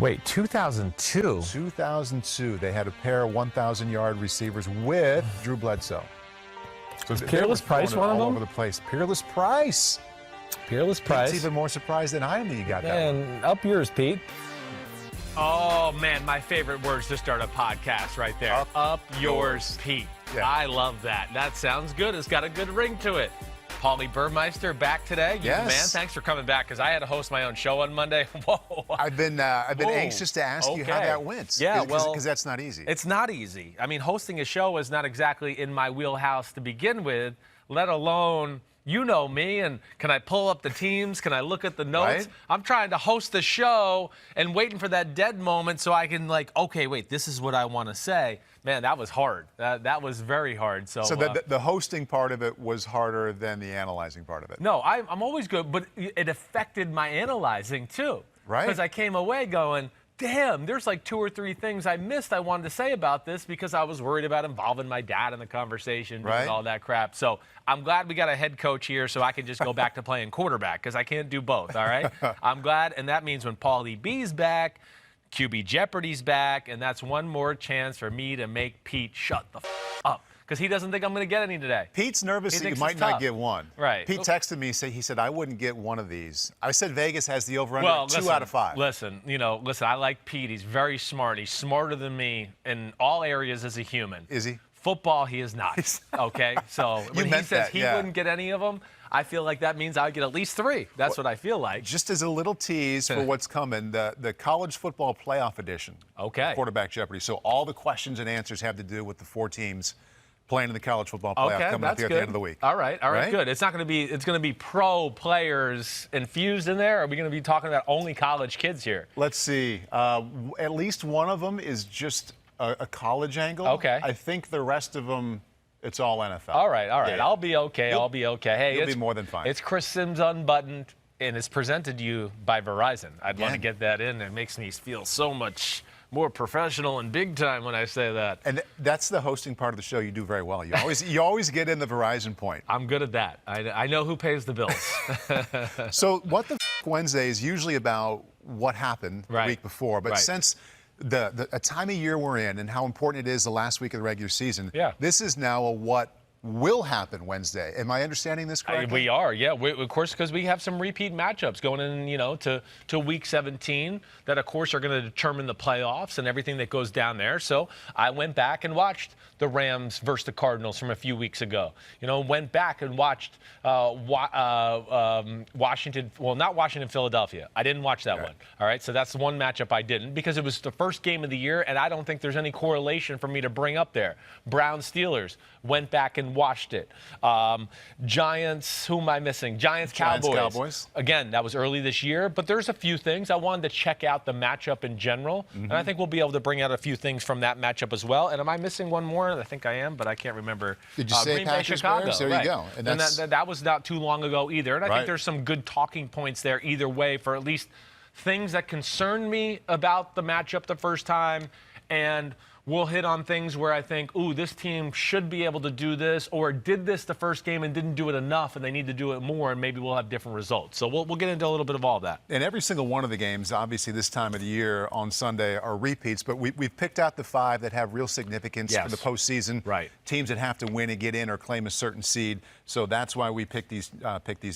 Wait, 2002? 2002. They had a pair of 1,000-yard receivers with Drew Bledsoe. So Peerless Price one of them? All over the place. Peerless Price. Peerless Price. Pete's even more surprised than I am that you got that one. And up yours, Pete. Oh, man, my favorite words to start a podcast right there. Up yours, Pete. Yeah. I love that. That sounds good. It's got a good ring to it. Paulie Burmeister back today. Yes. Man, thanks for coming back because I had to host my own show on Monday. Whoa. I've been anxious to ask you how that went. Yeah, because that's not easy. It's not easy. I mean, hosting a show is not exactly in my wheelhouse to begin with, let alone, you know me, and can I pull up the teams? Can I look at the notes? Right? I'm trying to host the show and waiting for that dead moment so I can okay, wait, this is what I want to say. Man, that was hard. That was very hard. So the hosting part of it was harder than the analyzing part of it. No, I'm always good, but it affected my analyzing too. Right. Because I came away going, damn, there's like 2 or 3 things I missed I wanted to say about this because I was worried about involving my dad in the conversation and all that crap. So I'm glad we got a head coach here so I can just go back to playing quarterback because I can't do both, all right? I'm glad, and that means when Paulie B's back, QB Jeopardy's back, and that's one more chance for me to make Pete shut the up because he doesn't think I'm going to get any today. Pete's nervous that you might not get one. Right. Pete texted me, he said, I wouldn't get one of these. I said Vegas has the over-under 2 out of 5. Listen, I like Pete. He's very smart. He's smarter than me in all areas as a human. Is he? Football, he is not. Okay? So when he says he wouldn't get any of them, I feel like that means I would get at least 3. That's what I feel like. Just as a little tease for what's coming, the college football playoff edition. Okay. Quarterback Jeopardy. So all the questions and answers have to do with the 4 teams playing in the college football playoff coming up here at the end of the week. All right, good. It's not going to be. It's going to be pro players infused in there. Or are we going to be talking about only college kids here? Let's see. At least one of them is just a college angle. Okay. I think the rest of them, it's all NFL. All right. Yeah. I'll be okay. I'll be okay. Hey, you'll be more than fine. It's Chris Sims Unbuttoned, and it's presented to you by Verizon. I'd want to get that in. It makes me feel so much more professional and big time when I say that. And that's the hosting part of the show you do very well. You always get in the Verizon point. I'm good at that. I know who pays the bills. So What the Wednesday is usually about what happened the week before, but since the time of year we're in and how important it is the last week of the regular season, this is now a what will happen Wednesday. Am I understanding this correctly? We are, yeah. Of course, because we have some repeat matchups going in, to Week 17 that, of course, are going to determine the playoffs and everything that goes down there. So I went back and watched the Rams versus the Cardinals from a few weeks ago. Went back and watched Washington. Well, not Washington, Philadelphia. I didn't watch that one. All right, so that's the one matchup I didn't because it was the first game of the year, and I don't think there's any correlation for me to bring up there. Browns Steelers. Went back and watched it. Giants, who am I missing? Giants, Cowboys. Again, that was early this year, but there's a few things. I wanted to check out the matchup in general, and I think we'll be able to bring out a few things from that matchup as well. And am I missing one more? I think I am, but I can't remember. Did you say Green Bay, Chicago? Bears? There you go. And that was not too long ago either. And I think there's some good talking points there either way for at least things that concern me about the matchup the first time, and we'll hit on things where I think, ooh, this team should be able to do this, or did this the first game and didn't do it enough, and they need to do it more, and maybe we'll have different results. So we'll get into a little bit of all that. And every single one of the games, obviously this time of the year on Sunday, are repeats, but we've picked out the 5 that have real significance for the postseason. Right. Teams that have to win and get in or claim a certain seed. So that's why we pick these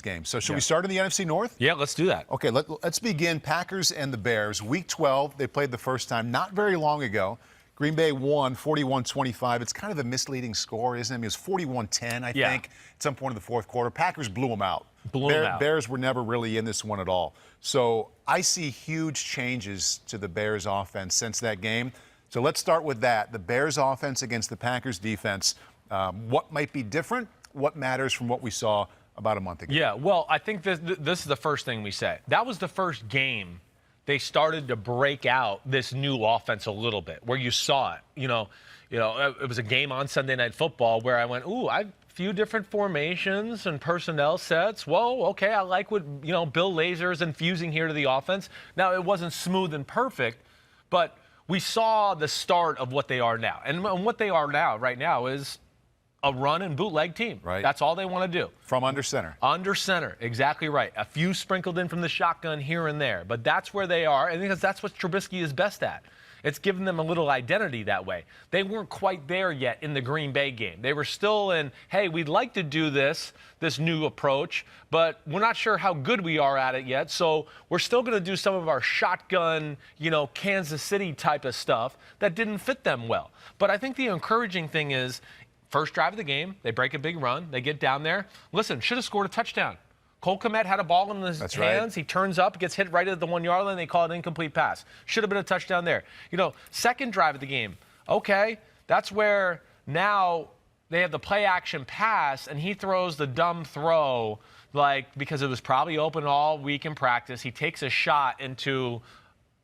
games. So should we start in the NFC North? Yeah, let's do that. Okay, let's begin. Packers and the Bears. Week 12, they played the first time not very long ago. Green Bay won 41-25. It's kind of a misleading score, isn't it? I mean, it was 41-10, I think, at some point in the fourth quarter. Packers blew them out. Bears were never really in this one at all. So I see huge changes to the Bears offense since that game. So let's start with that. The Bears offense against the Packers defense. What might be different? What matters from what we saw about a month ago? Yeah, well, I think this is the first thing we say. That was the first game they started to break out this new offense a little bit, where you saw it. It was a game on Sunday Night Football where I went, ooh, a few different formations and personnel sets. Whoa, okay, I like what Bill Lazor is infusing here to the offense. Now, it wasn't smooth and perfect, but we saw the start of what they are now. And what they are now, right now, is a run and bootleg team. Right. That's all they want to do. From under center. Under center, exactly right. A few sprinkled in from the shotgun here and there, but that's where they are, and because that's what Trubisky is best at. It's given them a little identity that way. They weren't quite there yet in the Green Bay game. They were still in, hey, we'd like to do this new approach, but we're not sure how good we are at it yet, so we're still going to do some of our shotgun, Kansas City type of stuff that didn't fit them well. But I think the encouraging thing is, first drive of the game, they break a big run, they get down there. Listen, should have scored a touchdown. Cole Kmet had a ball in his hands. Right. He turns up, gets hit right at the 1 yard line. They call it an incomplete pass. Should have been a touchdown there. Second drive of the game. Okay, that's where now they have the play action pass, and he throws the dumb throw, because it was probably open all week in practice. He takes a shot into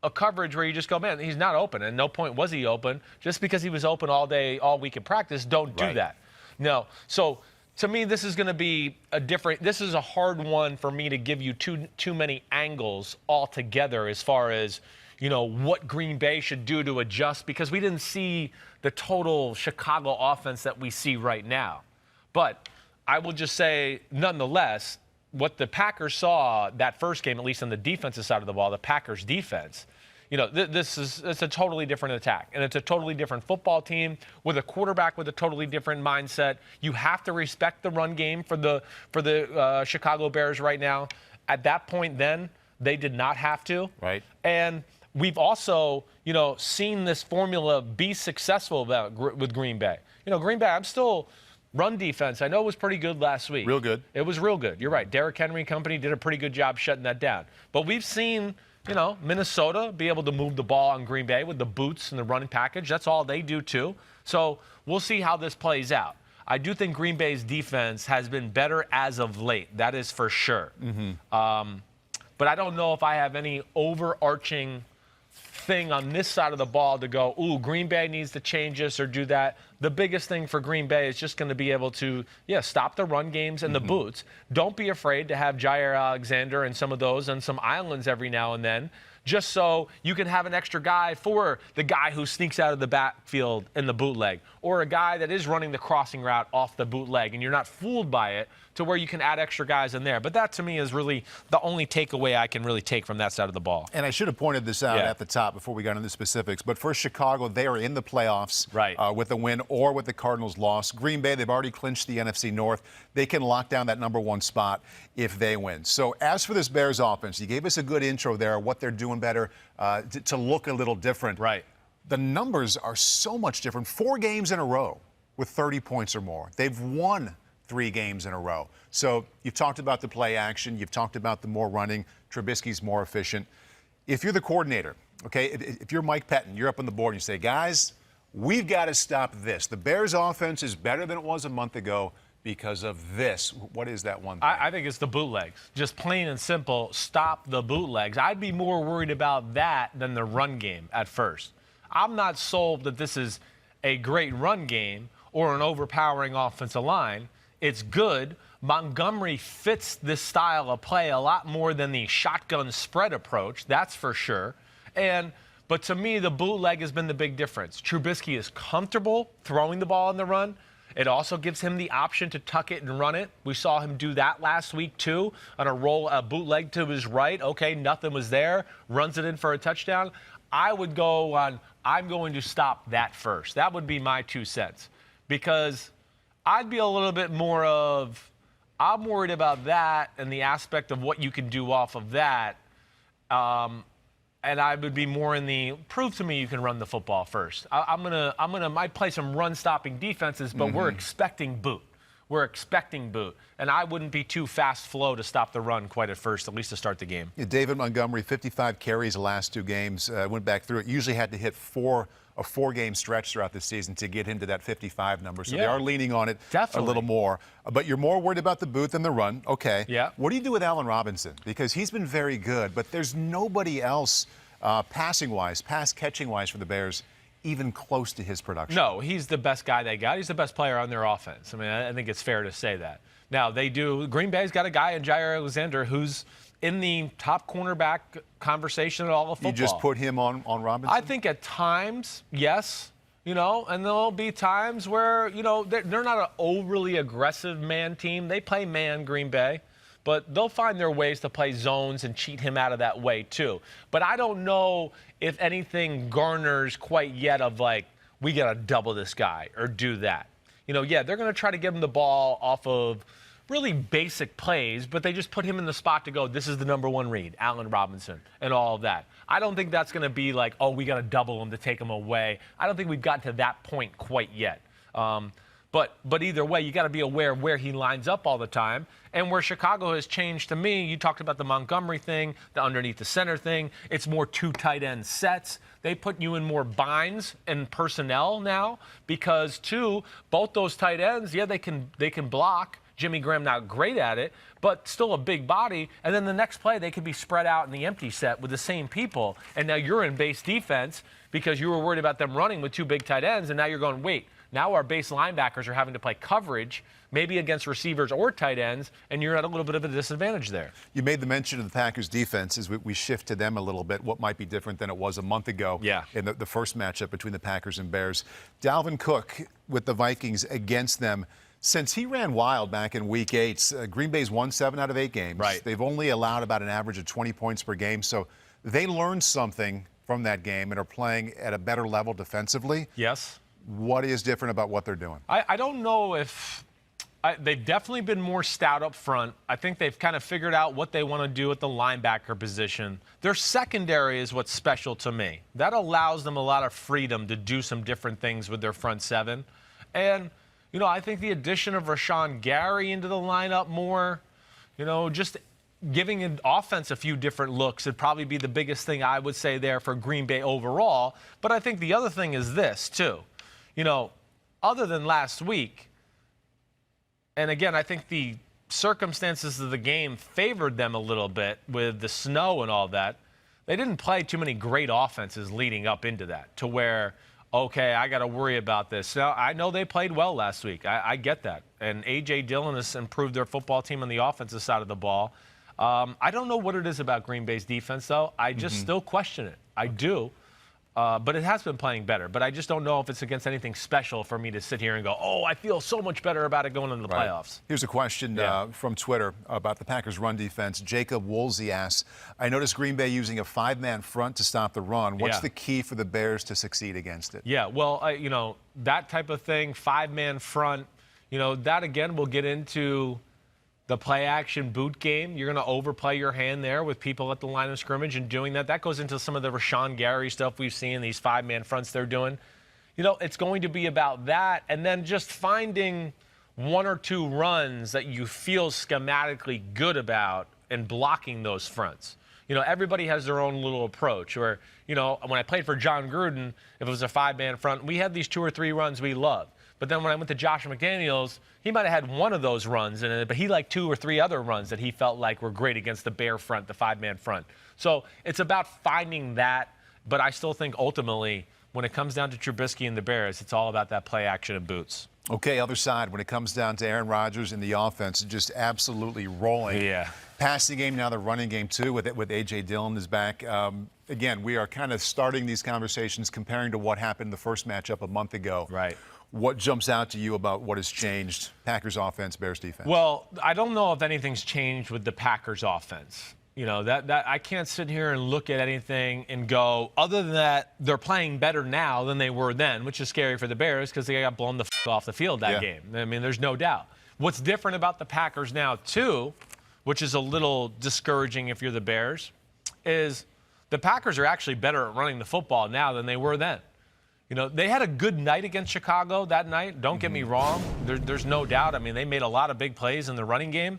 a coverage where you just go, man, he's not open. And no point was he open. Just because he was open all day, all week in practice, don't do that. No. So to me, this is going to be this is a hard one for me to give you too many angles altogether as far as, what Green Bay should do to adjust, because we didn't see the total Chicago offense that we see right now. But I will just say, nonetheless, what the Packers saw that first game, at least on the defensive side of the ball, the Packers defense, it's a totally different attack, and it's a totally different football team with a quarterback with a totally different mindset. You have to respect the run game for the Chicago Bears right now. At that point, then they did not have to. Right. And we've also, seen this formula be successful with Green Bay. Green Bay, I'm still run defense. I know it was pretty good last week. Real good. It was real good. You're right. Derrick Henry and company did a pretty good job shutting that down. But we've seen, Minnesota be able to move the ball on Green Bay with the boots and the running package. That's all they do, too. So we'll see how this plays out. I do think Green Bay's defense has been better as of late. That is for sure. Mm-hmm. But I don't know if I have any overarching thing on this side of the ball to go, ooh, Green Bay needs to change this or do that. The biggest thing for Green Bay is just going to be able to, stop the run games and the boots. Don't be afraid to have Jair Alexander and some of those on some islands every now and then, just so you can have an extra guy for the guy who sneaks out of the backfield in the bootleg, or a guy that is running the crossing route off the bootleg, and you're not fooled by it, to where you can add extra guys in there. But that, to me, is really the only takeaway I can really take from that side of the ball. And I should have pointed this out at the top before we got into the specifics. But for Chicago, they are in the playoffs with a win or with the Cardinals' loss. Green Bay, they've already clinched the NFC North. They can lock down that #1 spot if they win. So as for this Bears offense, you gave us a good intro there, what they're doing better to look a little different. Right. The numbers are so much different. 4 games in a row with 30 points or more. They've won 3 games in a row. So you've talked about the play action. You've talked about the more running. Trubisky's more efficient. If you're the coordinator, okay, if you're Mike Pettin, you're up on the board and you say, guys, we've got to stop this. The Bears offense is better than it was a month ago because of this. What is that one thing? I think it's the bootlegs. Just plain and simple, stop the bootlegs. I'd be more worried about that than the run game at first. I'm not sold that this is a great run game or an overpowering offensive line. It's good. Montgomery fits this style of play a lot more than the shotgun spread approach, that's for sure. But to me, the bootleg has been the big difference. Trubisky is comfortable throwing the ball in the run. It also gives him the option to tuck it and run it. We saw him do that last week, too, on a bootleg to his right. Okay, nothing was there. Runs it in for a touchdown. I would go on, I'm going to stop that first. That would be my 2 cents. Because I'd be a little bit more of, I'm worried about that and the aspect of what you can do off of that. And I would be more in the, prove to me you can run the football first. I might play some run-stopping defenses, but we're expecting boot. We're expecting boot. And I wouldn't be too fast flow to stop the run quite at first, at least to start the game. Yeah, David Montgomery, 55 carries the last 2 games. Went back through it. Usually had to hit a 4-game stretch throughout the season to get him to that 55 number. So they are leaning on it a little more. But you're more worried about the boot than the run. Okay. Yeah. What do you do with Allen Robinson? Because he's been very good, but there's nobody else passing-wise, pass-catching-wise for the Bears even close to his production. No, he's the best guy they got. He's the best player on their offense. I mean, I think it's fair to say that. Now, Green Bay's got a guy in Jair Alexander who's in the top cornerback conversation at all of football. You just put him on Robinson? I think at times, yes. and there'll be times where, they're not an overly aggressive man team. They play man, Green Bay, but they'll find their ways to play zones and cheat him out of that way too. But I don't know if anything garners quite yet of like, we got to double this guy or do that. They're going to try to give him the ball off of really basic plays, but they just put him in the spot to go, this is the number one read, Allen Robinson, and all of that. I don't think that's going to be like, oh, we got to double him to take him away. I don't think we've gotten to that point quite yet. But either way, you got to be aware of where he lines up all the time. And where Chicago has changed to me, you talked about the Montgomery thing, the underneath the center thing. It's more 2 tight end sets. They put you in more binds and personnel now because, both those tight ends, they can block. Jimmy Graham not great at it, but still a big body. And then the next play, they could be spread out in the empty set with the same people. And now you're in base defense because you were worried about them running with 2 big tight ends. And now you're going, wait, now our base linebackers are having to play coverage, maybe against receivers or tight ends, and you're at a little bit of a disadvantage there. You made the mention of the Packers' defense as we shift to them a little bit. What might be different than it was a month ago in the first matchup between the Packers and Bears. Dalvin Cook with the Vikings against them. Since he ran wild back in Week 8, Green Bay's won 7 out of 8 games. Right. They've only allowed about an average of 20 points per game. So they learned something from that game and are playing at a better level defensively. Yes. What is different about what they're doing? I don't know if they've definitely been more stout up front. I think they've kind of figured out what they want to do at the linebacker position. Their secondary is what's special to me. That allows them a lot of freedom to do some different things with their front seven. And I think the addition of Rashawn Gary into the lineup more, just giving an offense a few different looks would probably be the biggest thing I would say there for Green Bay overall. But I think the other thing is this, too. Other than last week, and again, I think the circumstances of the game favored them a little bit with the snow and all that. They didn't play too many great offenses leading up into that to where – okay, I got to worry about this. Now, I know they played well last week. I get that. And A.J. Dillon has improved their football team on the offensive side of the ball. I don't know what it is about Green Bay's defense, though. I just still question it. I do. But it has been playing better. But I just don't know if it's against anything special for me to sit here and go, oh, I feel so much better about it going into the playoffs. Here's a question from Twitter about the Packers' run defense. Jacob Woolsey asks, I noticed Green Bay using a 5-man front to stop the run. What's the key for the Bears to succeed against it? Yeah, well, that type of thing, 5-man front, that, again, will get into the play-action boot game. You're going to overplay your hand there with people at the line of scrimmage and doing that. That goes into some of the Rashawn Gary stuff we've seen, these 5-man fronts they're doing. It's going to be about that, and then just finding 1 or 2 runs that you feel schematically good about and blocking those fronts. Everybody has their own little approach. Or, when I played for John Gruden, if it was a 5-man front, we had these 2 or 3 runs we loved. But then when I went to Josh McDaniels, he might have had 1 of those runs in it, but he liked 2 or 3 other runs that he felt like were great against the Bear front, the 5-man front. So it's about finding that, but I still think ultimately when it comes down to Trubisky and the Bears, it's all about that play action and boots. Okay, other side, when it comes down to Aaron Rodgers and the offense, just absolutely rolling. Yeah. Passing game, now the running game too, with A.J. Dillon is back. Again, we are kind of starting these conversations comparing to what happened in the first matchup a month ago. Right. What jumps out to you about what has changed, Packers offense, Bears defense? Well, I don't know if anything's changed with the Packers offense. That I can't sit here and look at anything and go, other than that, they're playing better now than they were then, which is scary for the Bears because they got blown the off the field that game. I mean, there's no doubt. What's different about the Packers now, too, which is a little discouraging if you're the Bears, is the Packers are actually better at running the football now than they were then. They had a good night against Chicago that night. Don't get me wrong. There's no doubt. I mean, they made a lot of big plays in the running game.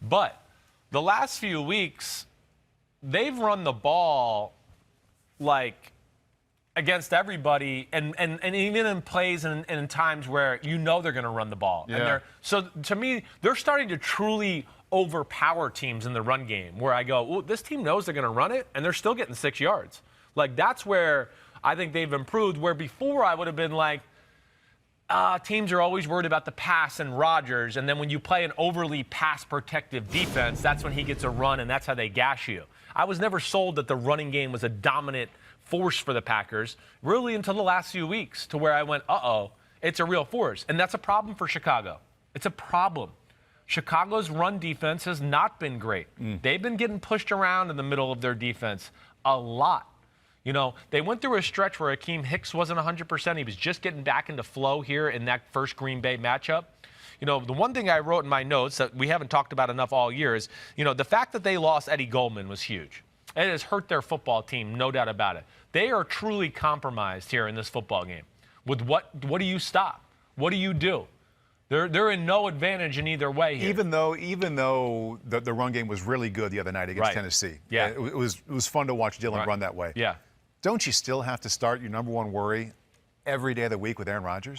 But the last few weeks, they've run the ball like against everybody and even in plays and in times where they're going to run the ball. Yeah. So to me, they're starting to truly overpower teams in the run game where I go, well, this team knows they're going to run it, and they're still getting 6 yards. Like, that's where I think they've improved, where before I would have been like, teams are always worried about the pass and Rodgers, and then when you play an overly pass-protective defense, that's when he gets a run, and that's how they gash you. I was never sold that the running game was a dominant force for the Packers really until the last few weeks, to where I went, uh-oh, it's a real force. And that's a problem for Chicago. It's a problem. Chicago's run defense has not been great. They've been getting pushed around in the middle of their defense a lot. You know, they went through a stretch where Akeem Hicks wasn't 100%. He was just getting back into flow here in that first Green Bay matchup. You know, the one thing I wrote in my notes that we haven't talked about enough all year is, you know, the fact that they lost Eddie Goldman was huge. It has hurt their football team, no doubt about it. They are truly compromised here in this football game. With what do you stop? What do you do? They're in no advantage in either way here. Even though the run game was really good the other night against Tennessee. Yeah. It was fun to watch Dylan run that way. Yeah. Don't you still have to start your number one worry every day of the week with Aaron Rodgers?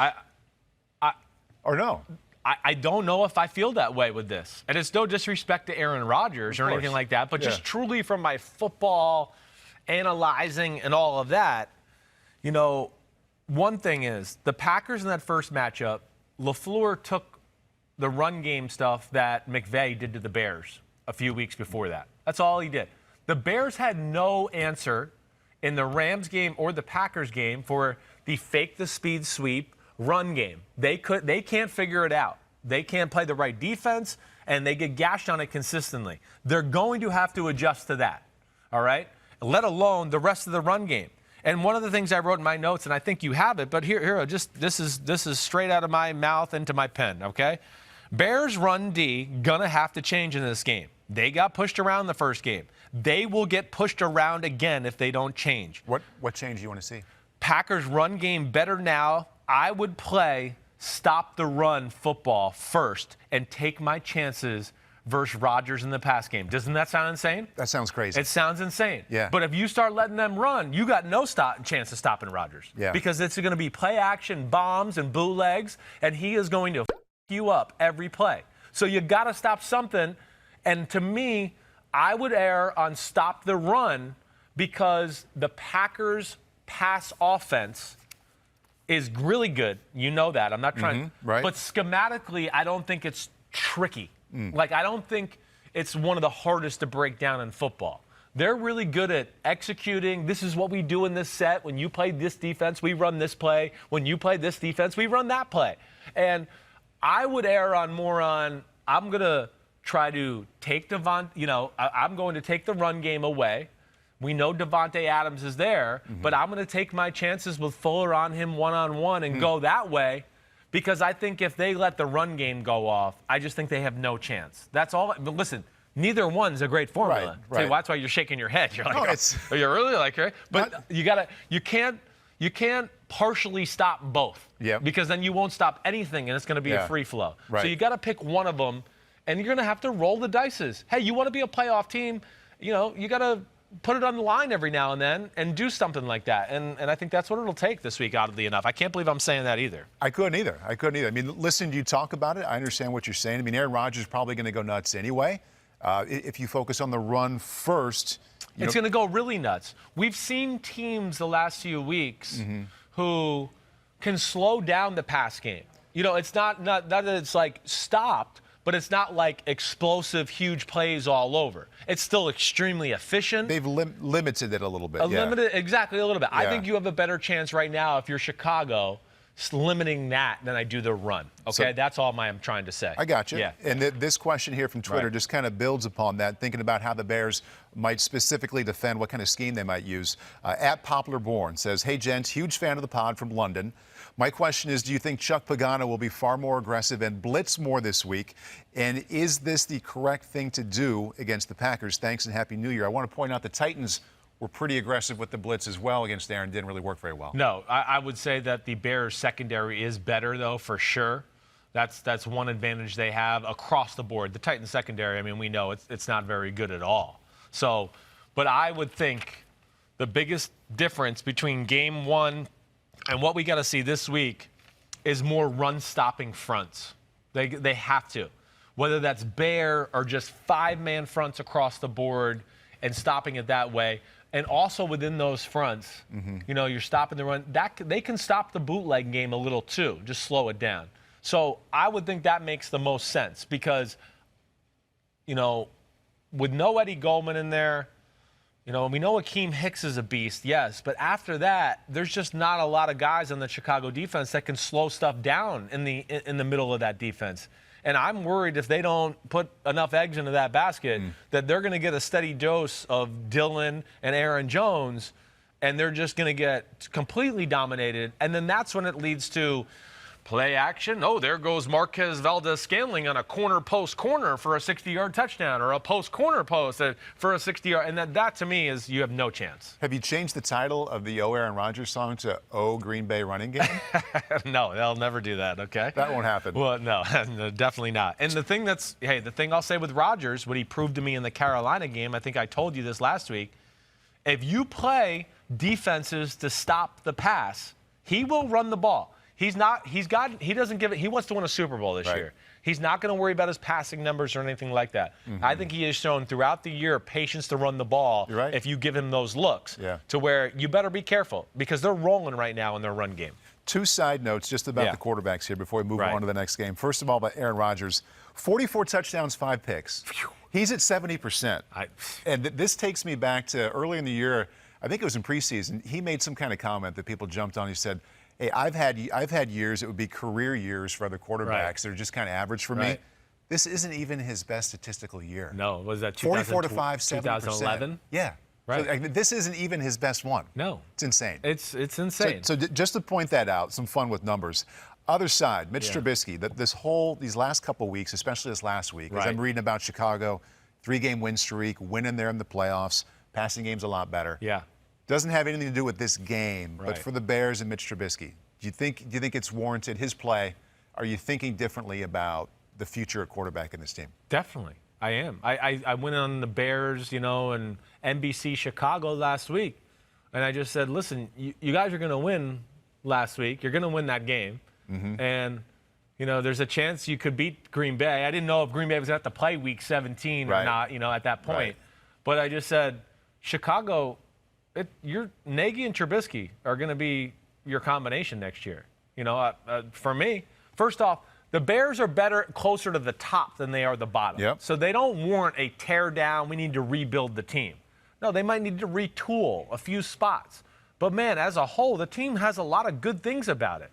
Or no? I don't know if I feel that way with this. And it's no disrespect to Aaron Rodgers or anything like that, but just truly from my football analyzing and all of that, you know, one thing is the Packers in that first matchup, LaFleur took the run game stuff that McVay did to the Bears a few weeks before that. That's all he did. The Bears had no answer in the Rams game or the Packers game for the fake the speed sweep run game. They can't figure it out. They can't play the right defense, and they get gashed on it consistently. They're going to have to adjust to that, all right? Let alone the rest of the run game. And one of the things I wrote in my notes, and I think you have it, but here, just this is straight out of my mouth into my pen, okay? Bears run D gonna have to change in this game. They got pushed around the first game. They will get pushed around again if they don't change. What change do you want to see? Packers run game better now. I would play stop the run football first and take my chances versus Rodgers in the pass game. Doesn't that sound insane? That sounds crazy. It sounds insane. Yeah. But if you start letting them run, you got no chance of stopping Rodgers. Yeah. Because it's going to be play action, bombs, and bootlegs, and he is going to you up every play. So you got to stop something. And to me, I would err on stop the run because the Packers' pass offense is really good. You know that. I'm not trying. Right. But schematically, I don't think it's tricky. Like, I don't think it's one of the hardest to break down in football. They're really good at executing. This is what we do in this set. When you play this defense, we run this play. When you play this defense, we run that play. And I would err on more on, I'm going to try to take I'm going to take the run game away. We know Devontae Adams is there, but I'm going to take my chances with Fuller on him one-on-one and go that way. Because I think if they let the run game go off, I just think they have no chance. That's all. But listen, neither one's a great formula. Right. See, that's why you're shaking your head. You're like, no, you're really like, right? But you can't partially stop both. Yeah. Because then you won't stop anything, and it's going to be a free flow. Right. So you got to pick one of them, and you're going to have to roll the dices. Hey, you want to be a playoff team? You know, you got to put it on the line every now and then and do something like that. And I think that's what it'll take this week, oddly enough. I can't believe I'm saying that either. I couldn't either. I mean, listening to you talk about it, I understand what you're saying. I mean, Aaron Rodgers is probably going to go nuts anyway. If you focus on the run first. It's going to go really nuts. We've seen teams the last few weeks who can slow down the pass game. You know, it's not that it's like stopped, but it's not like explosive, huge plays all over. It's still extremely efficient. They've limited it a little bit. Exactly, a little bit. Yeah. I think you have a better chance right now if you're Chicago limiting that than I do the run. Okay, so, that's all I'm trying to say. I got you. Yeah. And this question here from Twitter just kind of builds upon that, thinking about how the Bears might specifically defend, what kind of scheme they might use. At Poplar Born says, hey, gents, huge fan of the pod from London. My question is, do you think Chuck Pagano will be far more aggressive and blitz more this week? And is this the correct thing to do against the Packers? Thanks and Happy New Year. I want to point out the Titans were pretty aggressive with the blitz as well against Aaron. Didn't really work very well. No, I would say that the Bears secondary is better, though, for sure. That's one advantage they have across the board. The Titans secondary, I mean, we know it's not very good at all. So, but I would think the biggest difference between game one and what we got to see this week is more run-stopping fronts. They have to. Whether that's Bear or just five-man fronts across the board and stopping it that way. And also within those fronts, you know, you're stopping the run. They can stop the bootleg game a little too, just slow it down. So I would think that makes the most sense because, you know, with no Eddie Goldman in there, You know, we know Akeem Hicks is a beast, yes, but after that, there's just not a lot of guys on the Chicago defense that can slow stuff down in the middle of that defense. And I'm worried if they don't put enough eggs into that basket that they're going to get a steady dose of Dillon and Aaron Jones, and they're just going to get completely dominated. And then that's when it leads to play action. Oh, there goes Marquez Valdez-Scantling on a corner post corner for a 60-yard touchdown, or a post corner post for a 60-yard. And that to me is you have no chance. Have you changed the title of the O Aaron Rodgers song to O Green Bay Running Game? No, they'll never do that, okay? That won't happen. Well, no, definitely not. And the thing I'll say with Rodgers, what he proved to me in the Carolina game, I think I told you this last week, if you play defenses to stop the pass, he will run the ball. He doesn't give it. He wants to win a Super Bowl this year. He's not going to worry about his passing numbers or anything like that. I think he has shown throughout the year patience to run the ball if you give him those looks to where you better be careful because they're rolling right now in their run game. Two side notes just about the quarterbacks here before we move on to the next game. First of all, about Aaron Rodgers, 44 touchdowns, 5 picks. He's at 70%. And this takes me back to early in the year. I think it was in preseason. He made some kind of comment that people jumped on. He said, hey, I've had years, it would be career years for other quarterbacks that are just kind of average for me. This isn't even his best statistical year. No, was that 44 to 5, 70%. 2011? Yeah. Right. So, this isn't even his best one. No. It's insane. It's insane. So just to point that out, some fun with numbers. Other side, Mitch Trubisky, these last couple of weeks, especially this last week, as I'm reading about Chicago, 3-game win streak, winning there in the playoffs, passing game's a lot better. Yeah. Doesn't have anything to do with this game, but for the Bears and Mitch Trubisky, do you think it's warranted, his play? Are you thinking differently about the future of quarterback in this team? Definitely. I am. I went on the Bears, and NBC Chicago last week, and I just said, listen, you guys are going to win last week. You're going to win that game. And, there's a chance you could beat Green Bay. I didn't know if Green Bay was going to have to play Week 17 or not, at that point. But I just said, Chicago, Nagy and Trubisky are going to be your combination next year. For me, first off, the Bears are better closer to the top than they are the bottom. So they don't warrant a tear down. We need to rebuild the team. No, they might need to retool a few spots. But, man, as a whole, the team has a lot of good things about it.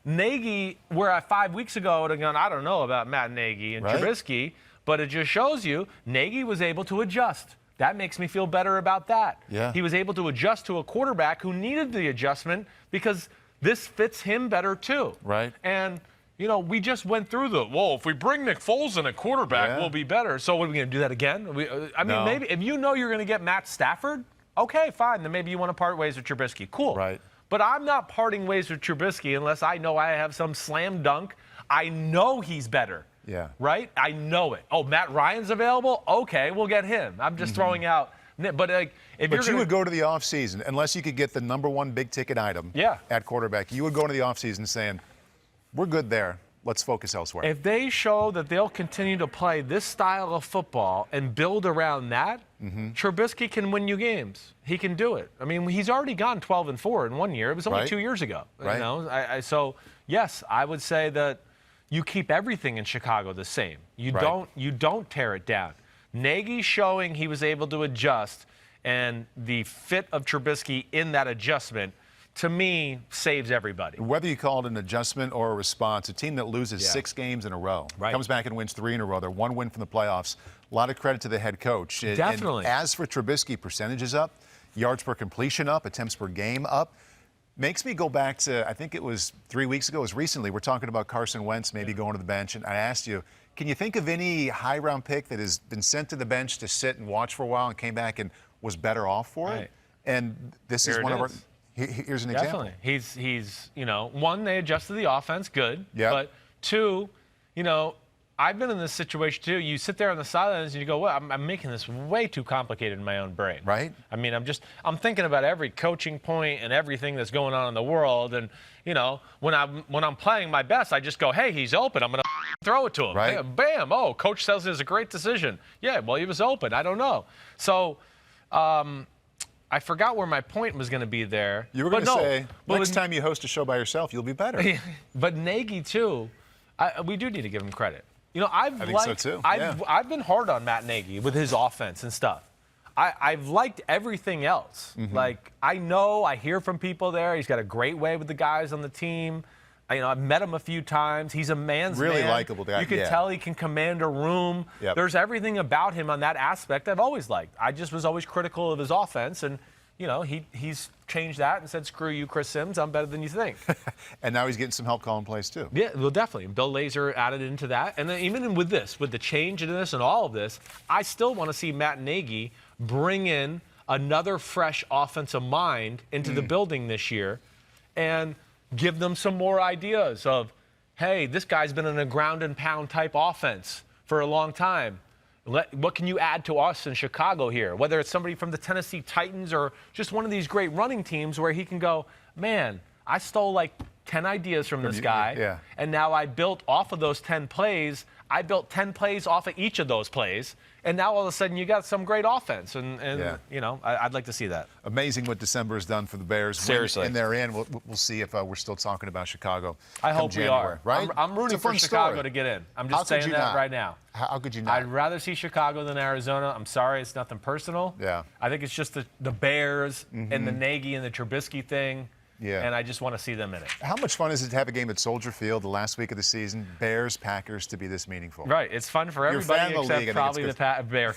Nagy, where 5 weeks ago I would have gone, I don't know about Matt Nagy and Trubisky, but it just shows you Nagy was able to adjust. That makes me feel better about that. He was able to adjust to a quarterback who needed the adjustment because this fits him better too. And, we just went through if we bring Nick Foles in at quarterback, we'll be better. So what are we going to do that again? Maybe if you're going to get Matt Stafford, okay, fine. Then maybe you want to part ways with Trubisky. Cool. But I'm not parting ways with Trubisky unless I know I have some slam dunk. I know he's better. I know it. Oh, Matt Ryan's available? Okay, we'll get him. I'm just throwing out. But you would go to the offseason, unless you could get the number one big-ticket item at quarterback, you would go into the offseason saying, we're good there. Let's focus elsewhere. If they show that they'll continue to play this style of football and build around that, Trubisky can win you games. He can do it. He's already gone 12-4 in 1 year. It was only 2 years ago. So, yes, I would say that you keep everything in Chicago the same. You don't tear it down. Nagy showing he was able to adjust, and the fit of Trubisky in that adjustment, to me, saves everybody. Whether you call it an adjustment or a response, a team that loses 6 games in a row, comes back and wins 3 in a row, they're 1 win from the playoffs. A lot of credit to the head coach. Definitely. And as for Trubisky, percentages up, yards per completion up, attempts per game up. Makes me go back to, I think it was 3 weeks ago, it was recently, we're talking about Carson Wentz maybe going to the bench, and I asked you, can you think of any high-round pick that has been sent to the bench to sit and watch for a while and came back and was better off for it? And this is one of our... Here's an example. Definitely. He's one, they adjusted the offense, good. But 2, I've been in this situation too. You sit there on the sidelines and you go, well, I'm making this way too complicated in my own brain. I'm thinking about every coaching point and everything that's going on in the world. And, when I'm playing my best, I just go, hey, he's open. I'm going to throw it to him. Hey, bam. Oh, coach says it's a great decision. Yeah, well, he was open. I don't know. So, I forgot where my point was going to be there. You were going to say, next time you host a show by yourself, you'll be better. But Nagy, too, we do need to give him credit. I think so, too. I've been hard on Matt Nagy with his offense and stuff. I've liked everything else. Like, I hear from people there. He's got a great way with the guys on the team. I've met him a few times. He's a man's man. Really likable guy. You can tell he can command a room. Yep. There's everything about him on that aspect I've always liked. I just was always critical of his offense, and he's changed that and said, "Screw you, Chris Sims. I'm better than you think." And now he's getting some help calling plays too. Yeah, well, definitely. Bill Lazor added into that, and then even with the change in this and all of this, I still want to see Matt Nagy bring in another fresh offensive mind into the building this year, and give them some more ideas of, hey, this guy's been in a ground and pound type offense for a long time. What can you add to us in Chicago here? Whether it's somebody from the Tennessee Titans or just one of these great running teams where he can go, man, I stole like 10 ideas from this guy, and now I built off of those 10 plays. I built 10 plays off of each of those plays, and now all of a sudden you got some great offense, and I'd like to see that. Amazing what December has done for the Bears. Seriously. And they're in. We'll see if we're still talking about Chicago. I hope January, we are. Right? I'm rooting for Chicago to get in. I'm just saying that right now. How could you not? I'd rather see Chicago than Arizona. I'm sorry, it's nothing personal. Yeah. I think it's just the Bears and the Nagy and the Trubisky thing. Yeah. And I just want to see them in it. How much fun is it to have a game at Soldier Field the last week of the season, Bears, Packers, to be this meaningful? Right. It's fun for everybody except probably the Bears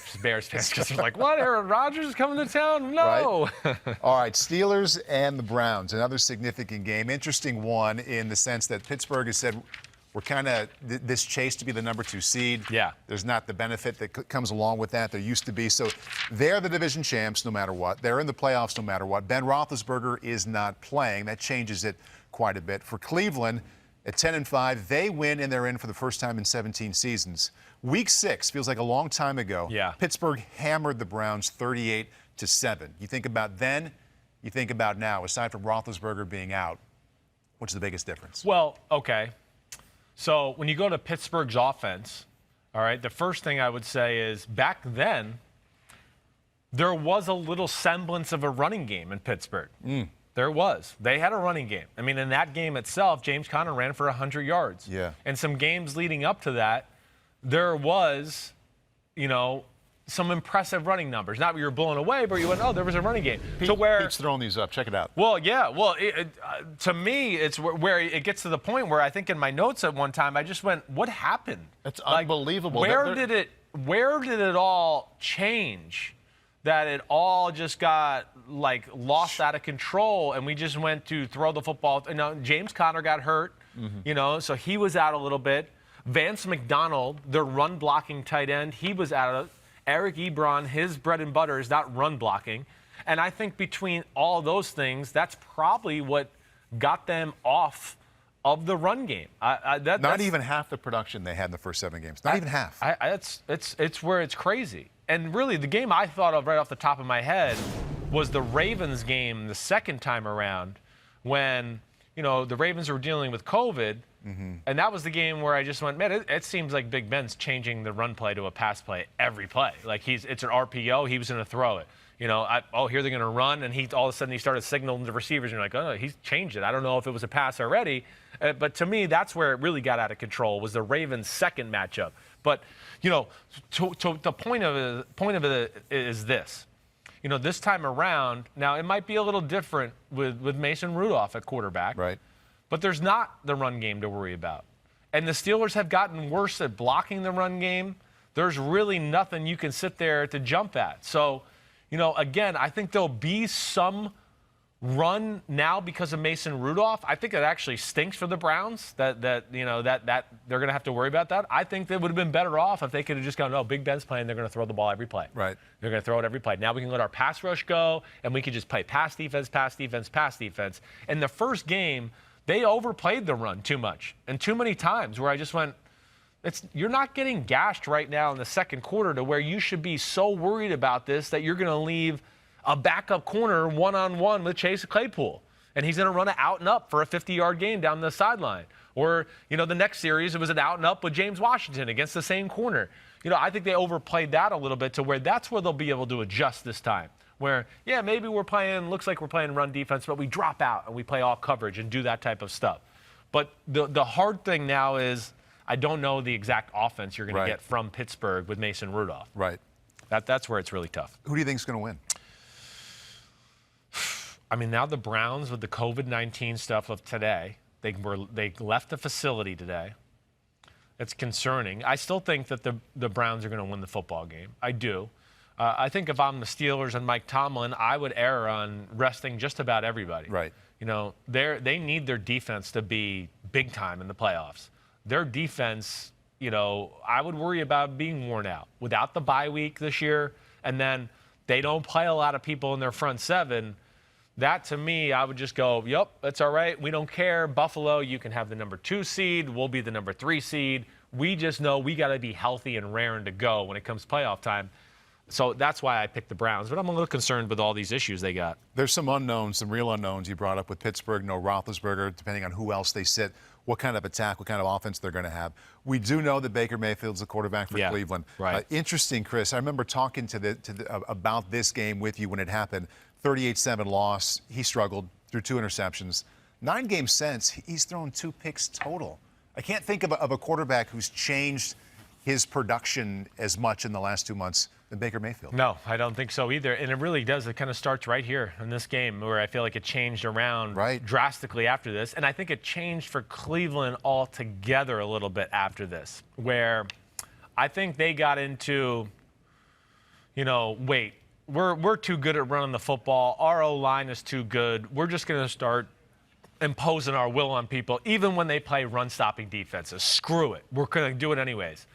fans, because they're like, what, Aaron Rodgers is coming to town? No. Right. All right, Steelers and the Browns, another significant game. Interesting one in the sense that Pittsburgh has said, we're kind of this chase to be the number 2 seed. Yeah. There's not the benefit that comes along with that. There used to be. So they're the division champs no matter what. They're in the playoffs no matter what. Ben Roethlisberger is not playing. That changes it quite a bit. For Cleveland, at 10-5, they win and they're in for the first time in 17 seasons. Week 6 feels like a long time ago. Yeah. Pittsburgh hammered the Browns 38-7. You think about then, you think about now. Aside from Roethlisberger being out, what's the biggest difference? Well, okay. So when you go to Pittsburgh's offense, all right, the first thing I would say is back then, there was a little semblance of a running game in Pittsburgh. There was. They had a running game. I mean, in that game itself, James Conner ran for 100 yards. Yeah. And some games leading up to that, there was, some impressive running numbers. Not where you were blown away, but you went, oh, there was a running game. Pete's throwing these up. Check it out. Well, yeah. Well, to me, it's where it gets to the point where I think in my notes at one time, I just went, what happened? It's unbelievable. Where did it all change that it all just got, lost out of control, and we just went to throw the football? James Conner got hurt, so he was out a little bit. Vance McDonald, their run-blocking tight end, he was out of it. Eric Ebron, his bread and butter is not run blocking. And I think between all those things, that's probably what got them off of the run game. Not even half the production they had in the first 7 games. Not even half. It's where it's crazy. And really, the game I thought of right off the top of my head was the Ravens game the second time around when, the Ravens were dealing with COVID. And that was the game where I just went, man, it seems like Big Ben's changing the run play to a pass play every play. Like it's an RPO, he was going to throw it. Here they're going to run, and all of a sudden he started signaling to receivers, and you're like, oh, he's changed it. I don't know if it was a pass already, but to me, that's where it really got out of control was the Ravens' second matchup. But to the point of it is this. This time around, now it might be a little different with Mason Rudolph at quarterback. Right. But there's not the run game to worry about. And the Steelers have gotten worse at blocking the run game. There's really nothing you can sit there to jump at. So, again, I think there'll be some run now because of Mason Rudolph. I think it actually stinks for the Browns that they're going to have to worry about that. I think they would have been better off if they could have just gone, no, Big Ben's playing, they're going to throw the ball every play. Right. They're going to throw it every play. Now we can let our pass rush go, and we can just play pass defense, pass defense, pass defense. In the first game, they overplayed the run too much and too many times where I just went, you're not getting gashed right now in the second quarter to where you should be so worried about this that you're going to leave a backup corner one-on-one with Chase Claypool. And he's going to run it out and up for a 50-yard gain down the sideline. Or, the next series, it was an out and up with James Washington against the same corner. I think they overplayed that a little bit to where that's where they'll be able to adjust this time. Where, maybe looks like we're playing run defense, but we drop out and we play all coverage and do that type of stuff. But the hard thing now is I don't know the exact offense you're going to get from Pittsburgh with Mason Rudolph. Right. That's where it's really tough. Who do you think is going to win? I mean, now the Browns with the COVID-19 stuff of today, they left the facility today. It's concerning. I still think that the Browns are going to win the football game. I do. I think if I'm the Steelers and Mike Tomlin, I would err on resting just about everybody. Right. You know, they need their defense to be big time in the playoffs. Their defense, you know, I would worry about being worn out without the bye week this year, and then they don't play a lot of people in their front seven. That, to me, I would just go, yep, that's all right. We don't care. Buffalo, you can have the number 2 seed. We'll be the number 3 seed. We just know we got to be healthy and raring to go when it comes playoff time. So that's why I picked the Browns. But I'm a little concerned with all these issues they got. There's some unknowns, some real unknowns you brought up with Pittsburgh, no Roethlisberger, depending on who else they sit, what kind of attack, what kind of offense they're going to have. We do know that Baker Mayfield's the quarterback for Cleveland. Right. Interesting, Chris. I remember talking about this game with you when it happened. 38-7 loss. He struggled, threw 2 interceptions. 9 games since, he's thrown 2 picks total. I can't think of a quarterback who's changed his production as much in the last 2 months than Baker Mayfield. No, I don't think so either. And it really does. It kind of starts right here in this game where I feel like it changed around drastically after this. And I think it changed for Cleveland altogether a little bit after this, where I think they got into, you know, wait, we're too good at running the football. Our O-line is too good. We're just going to start imposing our will on people, even when they play run-stopping defenses. Screw it. We're going to do it anyways.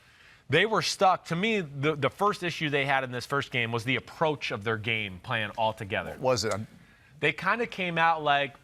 They were stuck. To me, the first issue they had in this first game was the approach of their game plan altogether. What was it? They kind of came out like,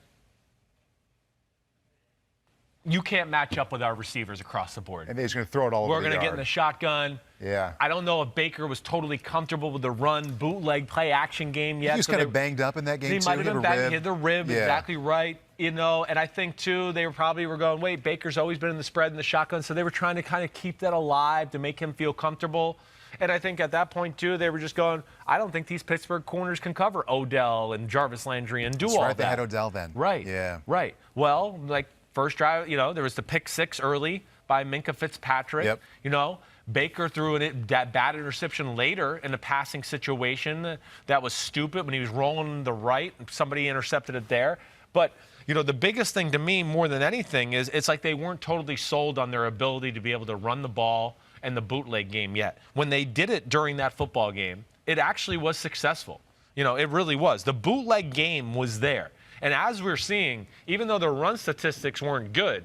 you can't match up with our receivers across the board. And they're just going to throw it all over the yard. We're going to get in the shotgun. Yeah. I don't know if Baker was totally comfortable with the run, bootleg, play-action game yet. He was kind of banged up in that game, too. He might have been banged. He had the rib, yeah. Exactly right. You know, and I think, too, they probably were going, wait, Baker's always been in the spread and the shotgun, so they were trying to kind of keep that alive to make him feel comfortable. And I think at that point, too, they were just going, I don't think these Pittsburgh corners can cover Odell and Jarvis Landry and do all that. They had Odell then. Right. Yeah. Right. Well, like, first drive, you know, there was the pick 6 early by Minkah Fitzpatrick. Yep. You know, Baker threw that bad interception later in a passing situation that was stupid when he was rolling the right. Somebody intercepted it there. But, you know, the biggest thing to me more than anything is it's like they weren't totally sold on their ability to be able to run the ball and the bootleg game yet. When they did it during that football game, it actually was successful. You know, it really was. The bootleg game was there. And as we're seeing, even though the run statistics weren't good,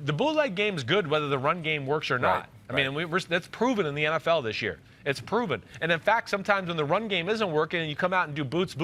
the bootleg game's good whether the run game works or not. I mean, that's proven in the NFL this year. It's proven. And, in fact, sometimes when the run game isn't working and you come out and do boots,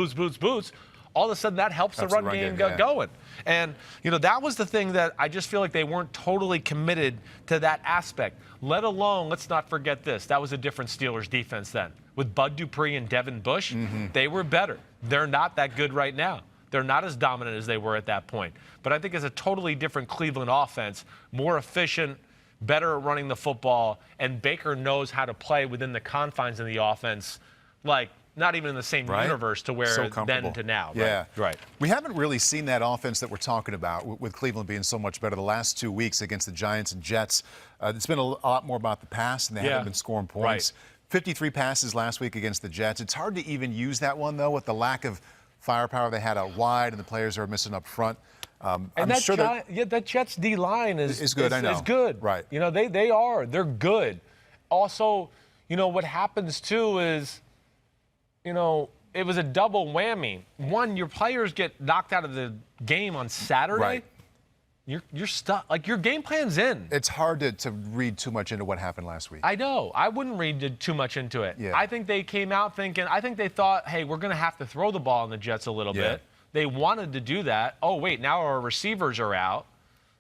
all of a sudden that helps the run game get going. And, you know, that was the thing that I just feel like they weren't totally committed to that aspect. Let alone, let's not forget this, that was a different Steelers defense then. With Bud Dupree and Devin Bush, they were better. They're not that good right now. They're not as dominant as they were at that point. But I think it's a totally different Cleveland offense, more efficient, better at running the football, and Baker knows how to play within the confines of the offense, like not even in the same universe to where then to now. Yeah. Right. We haven't really seen that offense that we're talking about with Cleveland being so much better the last 2 weeks against the Giants and Jets. It's been a lot more about the pass, and they haven't been scoring points. 53 passes last week against the Jets. It's hard to even use that one, though, with the lack of firepower they had out wide and the players are missing up front. And that Jets D-line is good. I know. Is good. Right. You know, they're good. Also, you know, what happens, too, is, you know, it was a double whammy. One, your players get knocked out of the game on Saturday. Right. You're stuck. Like, your game plan's in. It's hard to read too much into what happened last week. I know. I wouldn't read too much into it. Yeah. I think they came out thinking, I think they thought, hey, we're going to have to throw the ball on the Jets a little bit. They wanted to do that. Oh, wait, now our receivers are out.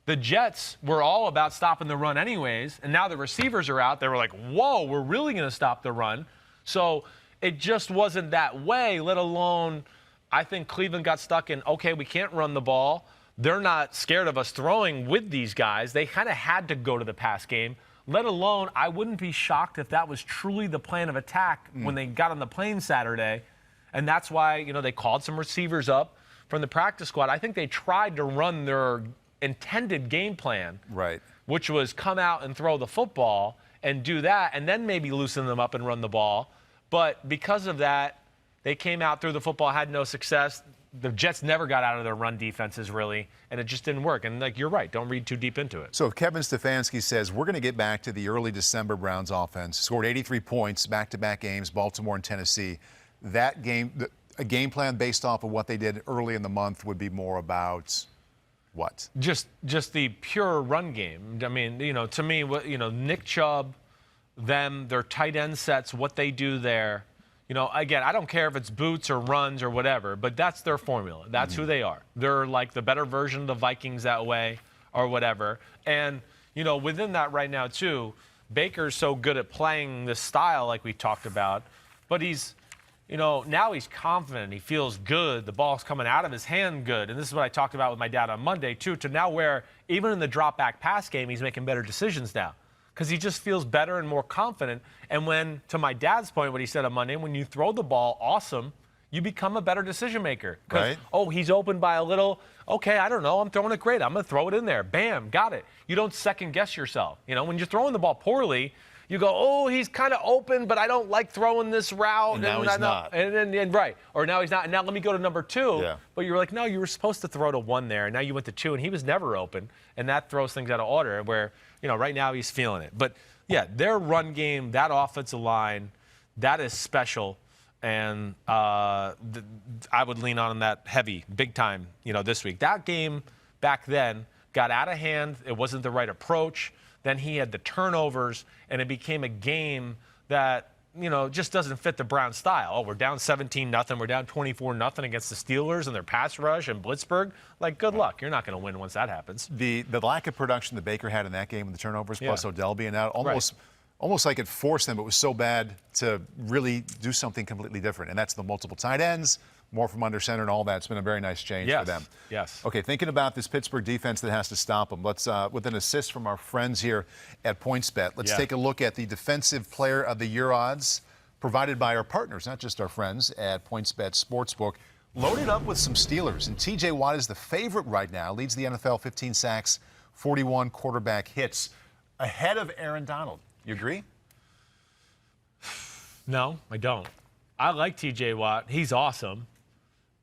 The Jets were all about stopping the run anyways, and now the receivers are out. They were like, whoa, we're really going to stop the run. So it just wasn't that way, let alone I think Cleveland got stuck in, okay, we can't run the ball. They're not scared of us throwing with these guys. They kind of had to go to the pass game, let alone I wouldn't be shocked if that was truly the plan of attack when they got on the plane Saturday. And that's why, you know, they called some receivers up from the practice squad. I think they tried to run their intended game plan, which was come out and throw the football and do that and then maybe loosen them up and run the ball. But because of that, they came out, threw the football, had no success. The Jets never got out of their run defenses, really, and it just didn't work. And, like, you're right. Don't read too deep into it. So if Kevin Stefanski says, we're going to get back to the early December Browns offense, scored 83 points, back-to-back games, Baltimore and Tennessee, that game, a game plan based off of what they did early in the month would be more about what? Just the pure run game. I mean, to me, Nick Chubb, their tight end sets, what they do there. Again, I don't care if it's boots or runs or whatever, but that's their formula. That's who they are. They're like the better version of the Vikings that way or whatever. And, within that right now, too, Baker's so good at playing this style like we talked about, but he's, now he's confident. He feels good. The ball's coming out of his hand good. And this is what I talked about with my dad on Monday, too, to now where even in the drop-back pass game, he's making better decisions now. Because he just feels better and more confident. And when, to my dad's point, what he said on Monday, when you throw the ball awesome, you become a better decision maker. Right. Oh, he's open by a little. Okay, I don't know. I'm throwing it great. I'm going to throw it in there. Bam, got it. You don't second guess yourself. When you're throwing the ball poorly, you go, oh, he's kind of open, but I don't like throwing this route. And now he's not. And right. Or now he's not. And now let me go to number 2. Yeah. But you're like, no, you were supposed to throw to 1 there. And now you went to 2, and he was never open. And that throws things out of order where, right now he's feeling it. But, yeah, their run game, that offensive line, that is special. And I would lean on that heavy, big time, this week. That game back then got out of hand. It wasn't the right approach. Then he had the turnovers, and it became a game that, just doesn't fit the Browns style. Oh, we're down 17-0. We're down 24-0 against the Steelers and their pass rush and Blitzburg. Like, good luck. You're not going to win once that happens. The lack of production that Baker had in that game with the turnovers, plus Odell being out, almost like it forced them. It was so bad to really do something completely different. And that's the multiple tight ends, more from under center and all that. It's been a very nice change for them. Yes. Okay, thinking about this Pittsburgh defense that has to stop them. Let's, with an assist from our friends here at PointsBet, let's take a look at the Defensive Player of the Year odds provided by our partners, not just our friends at PointsBet Sportsbook. Loaded up with some Steelers, and T.J. Watt is the favorite right now. Leads the NFL 15 sacks, 41 quarterback hits, ahead of Aaron Donald. You agree? No, I don't. I like T.J. Watt. He's awesome.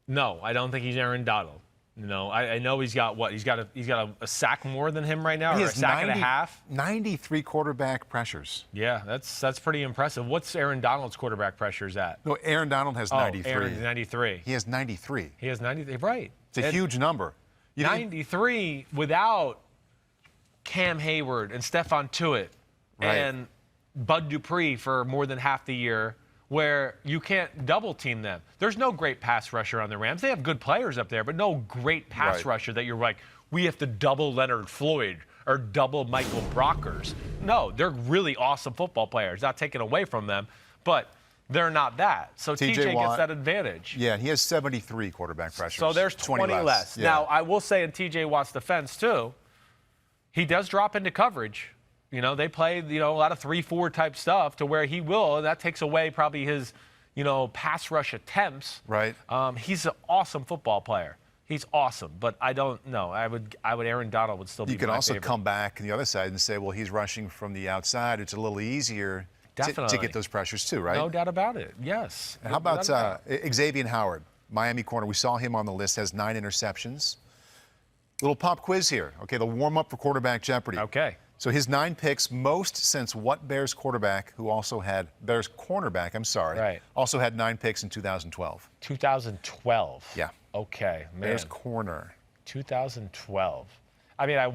No, I don't think he's Aaron Donald. I know he's got what? He's got a sack more than him right now, or a sack and a half. 93 quarterback pressures. Yeah, that's pretty impressive. What's Aaron Donald's quarterback pressures at? No, Aaron Donald has 93. Aaron 93. He has 93. He has 93. Right. It's a huge number. 93 without Cam Hayward and Stephon Tuitt and Bud Dupree for more than half the year, where you can't double team them. There's no great pass rusher on the Rams. They have good players up there, but no great pass rusher that you're like, we have to double Leonard Floyd or double Michael Brockers. No, they're really awesome football players. Not taken away from them, but they're not that. So TJ gets that advantage. Yeah, he has 73 quarterback pressures. So there's 20 less. Yeah. Now, I will say in TJ Watt's defense, too, he does drop into coverage. They play, a lot of 3-4 type stuff to where he will, and that takes away probably his, pass rush attempts. Right. He's an awesome football player. He's awesome, but I don't know. I would Aaron Donald would still be my favorite. You can also come back on the other side and say, well, he's rushing from the outside. It's a little easier to get those pressures too, right? No doubt about it. Yes. And how about Xavier Howard, Miami corner? We saw him on the list, has 9 interceptions. Little pop quiz here. Okay, the warm-up for quarterback Jeopardy. Okay. So his 9 picks, most since what Bears quarterback who also had Bears cornerback, also had 9 picks in 2012. 2012. Yeah. Okay, man. Bears corner. 2012. I mean, I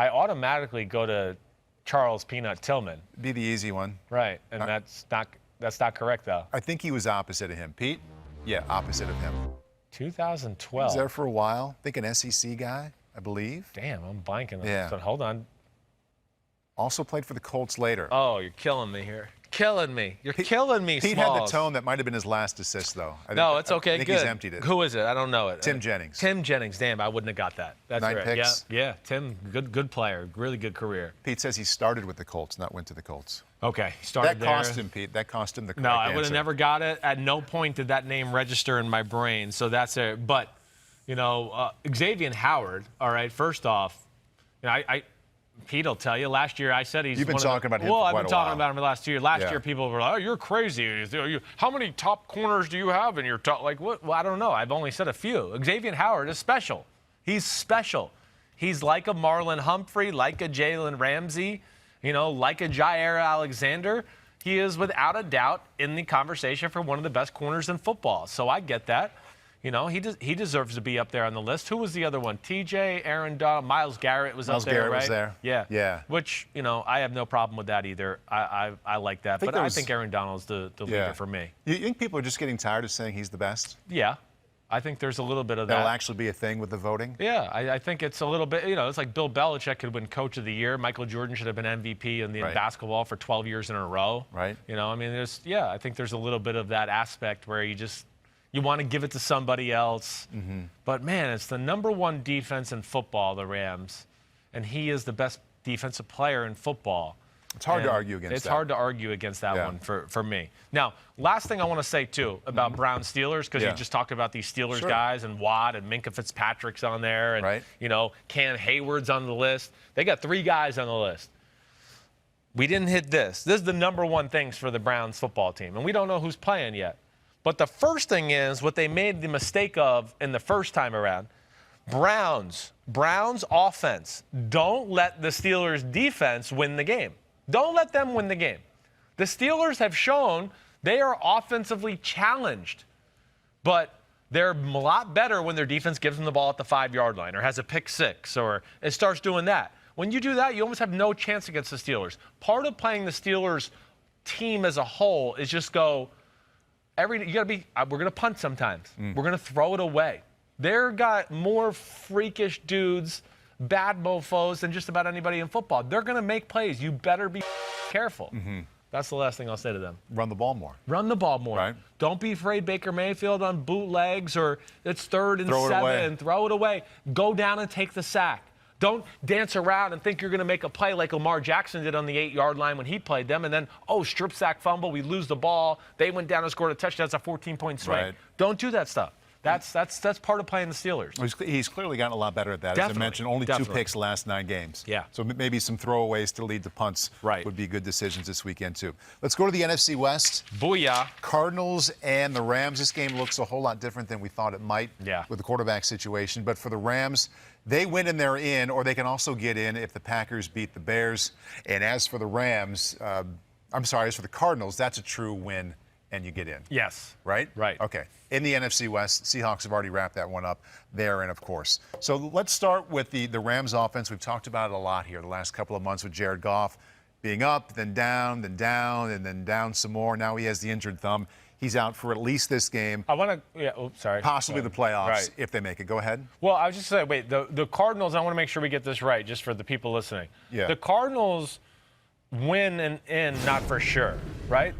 automatically go to Charles Peanut Tillman. Be the easy one. Right, and that's not correct though. I think he was opposite of him. Pete? Yeah, opposite of him. 2012. He was there for a while. I think an SEC guy, I believe. Damn, I'm blanking on Yeah. this. But hold on. Also played for the Colts later. Oh, you're killing me here. Killing me. You're killing me, Pete Smalls. had the tone that might have been his last assist, though. No, it's okay. I think Good. he's emptied it. Who is it? I don't know it. Tim Jennings. Tim Jennings. Damn, I wouldn't have got that. That's 9 right. picks. Yeah. Tim, good player. Really good career. Pete says he started with the Colts, not went to the Colts. Okay, started That there. cost him, Pete. That cost him the correct No, I would have answer. never got it. At no point did that name register in my brain. So that's it. But, Xavier Howard, all right, first off, Pete will tell you. Last year, I said he's. You've been talking about him. Well, for I've quite been a talking while. about him the last 2 years. Last year, people were like, "Oh, you're crazy. How many top corners do you have in your top?" Like, what? Well, I don't know. I've only said a few. Xavier Howard is special. He's special. He's like a Marlon Humphrey, like a Jalen Ramsey, like a Jair Alexander. He is without a doubt in the conversation for one of the best corners in football. So I get that. He deserves to be up there on the list. Who was the other one? TJ, Aaron Donald, Myles Garrett was up there, right? Myles Garrett was there. Yeah. Which, I have no problem with that either. I like that. But I think Aaron Donald's the leader for me. You think people are just getting tired of saying he's the best? Yeah. I think there's a little bit of that. That'll actually be a thing with the voting? Yeah, I think it's a little bit, it's like Bill Belichick could win Coach of the Year. Michael Jordan should have been MVP in basketball for 12 years in a row. Right. I think there's a little bit of that aspect where you want to give it to somebody else. Mm-hmm. But, man, it's the number one defense in football, the Rams, and he is the best defensive player in football. It's hard to argue against that. It's hard to argue against that one for me. Now, last thing I want to say, too, about Brown Steelers, because you just talked about these Steelers guys and Watt and Minka Fitzpatrick's on there and, Cam Hayward's on the list. They got 3 guys on the list. We didn't hit this. This is the number one things for the Browns football team, and we don't know who's playing yet. But the first thing is what they made the mistake of in the first time around. Browns offense. Don't let the Steelers defense win the game. Don't let them win the game. The Steelers have shown they are offensively challenged, but they're a lot better when their defense gives them the ball at the 5-yard line or has a pick six or it starts doing that. When you do that, you almost have no chance against the Steelers. Part of playing the Steelers team as a whole is just go, we're going to punt sometimes. We're going to throw it away. They've got more freakish dudes, bad mofos than just about anybody in football. They're going to make plays. You better be careful. Mm-hmm. That's the last thing I'll say to them. Run the ball more. Run the ball more. Right. Don't be afraid Baker Mayfield on bootlegs or it's 3rd and 7 and throw it away. Go down and take the sack. Don't dance around and think you're going to make a play like Lamar Jackson did on the 8-yard line when he played them, and then, strip sack fumble, we lose the ball. They went down and scored a touchdown. That's a 14-point swing. Right. Don't do that stuff. That's part of playing the Steelers. He's clearly gotten a lot better at that. Definitely. As I mentioned, only 2 picks the last 9 games. Yeah. So maybe some throwaways to lead to punts would be good decisions this weekend, too. Let's go to the NFC West. Booyah. Cardinals and the Rams. This game looks a whole lot different than we thought it might with the quarterback situation. But for the Rams, they win and they're in, or they can also get in if the Packers beat the Bears. And as for the Rams, as for the Cardinals, that's a true win and you get in. Yes. Right? Right. Okay. In the NFC West, Seahawks have already wrapped that one up. They're in, of course. So let's start with the Rams offense. We've talked about it a lot here the last couple of months with Jared Goff being up, then down, and then down some more. Now he has the injured thumb. He's out for at least this game. I want to, possibly the playoffs if they make it. Go ahead. Well, I was just saying, the Cardinals, I want to make sure we get this right just for the people listening. Yeah. The Cardinals win and in, not for sure, right?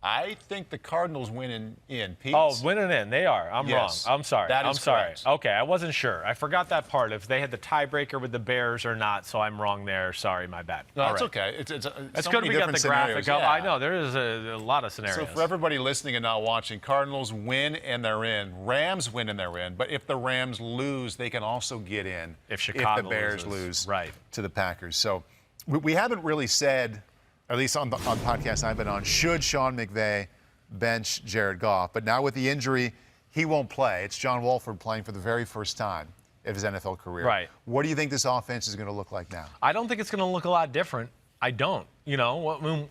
I think the Cardinals win in, Pete. Oh, win and in. They are. I'm wrong. I'm sorry. That is correct. Okay, I wasn't sure. I forgot that part, if they had the tiebreaker with the Bears or not, so I'm wrong there. Sorry, my bad. No, that's okay. It's so good we got the graphic up. Yeah. I know, there is a lot of scenarios. So for everybody listening and not watching, Cardinals win and they're in. Rams win and they're in. But if the Rams lose, they can also get in if Chicago the Bears loses. lose to the Packers. So we haven't really said, at least on the podcast I've been on, should Sean McVay bench Jared Goff. But now with the injury, he won't play. It's John Wolford playing for the very first time of his NFL career. Right. What do you think this offense is going to look like now? I don't think it's going to look a lot different. I don't.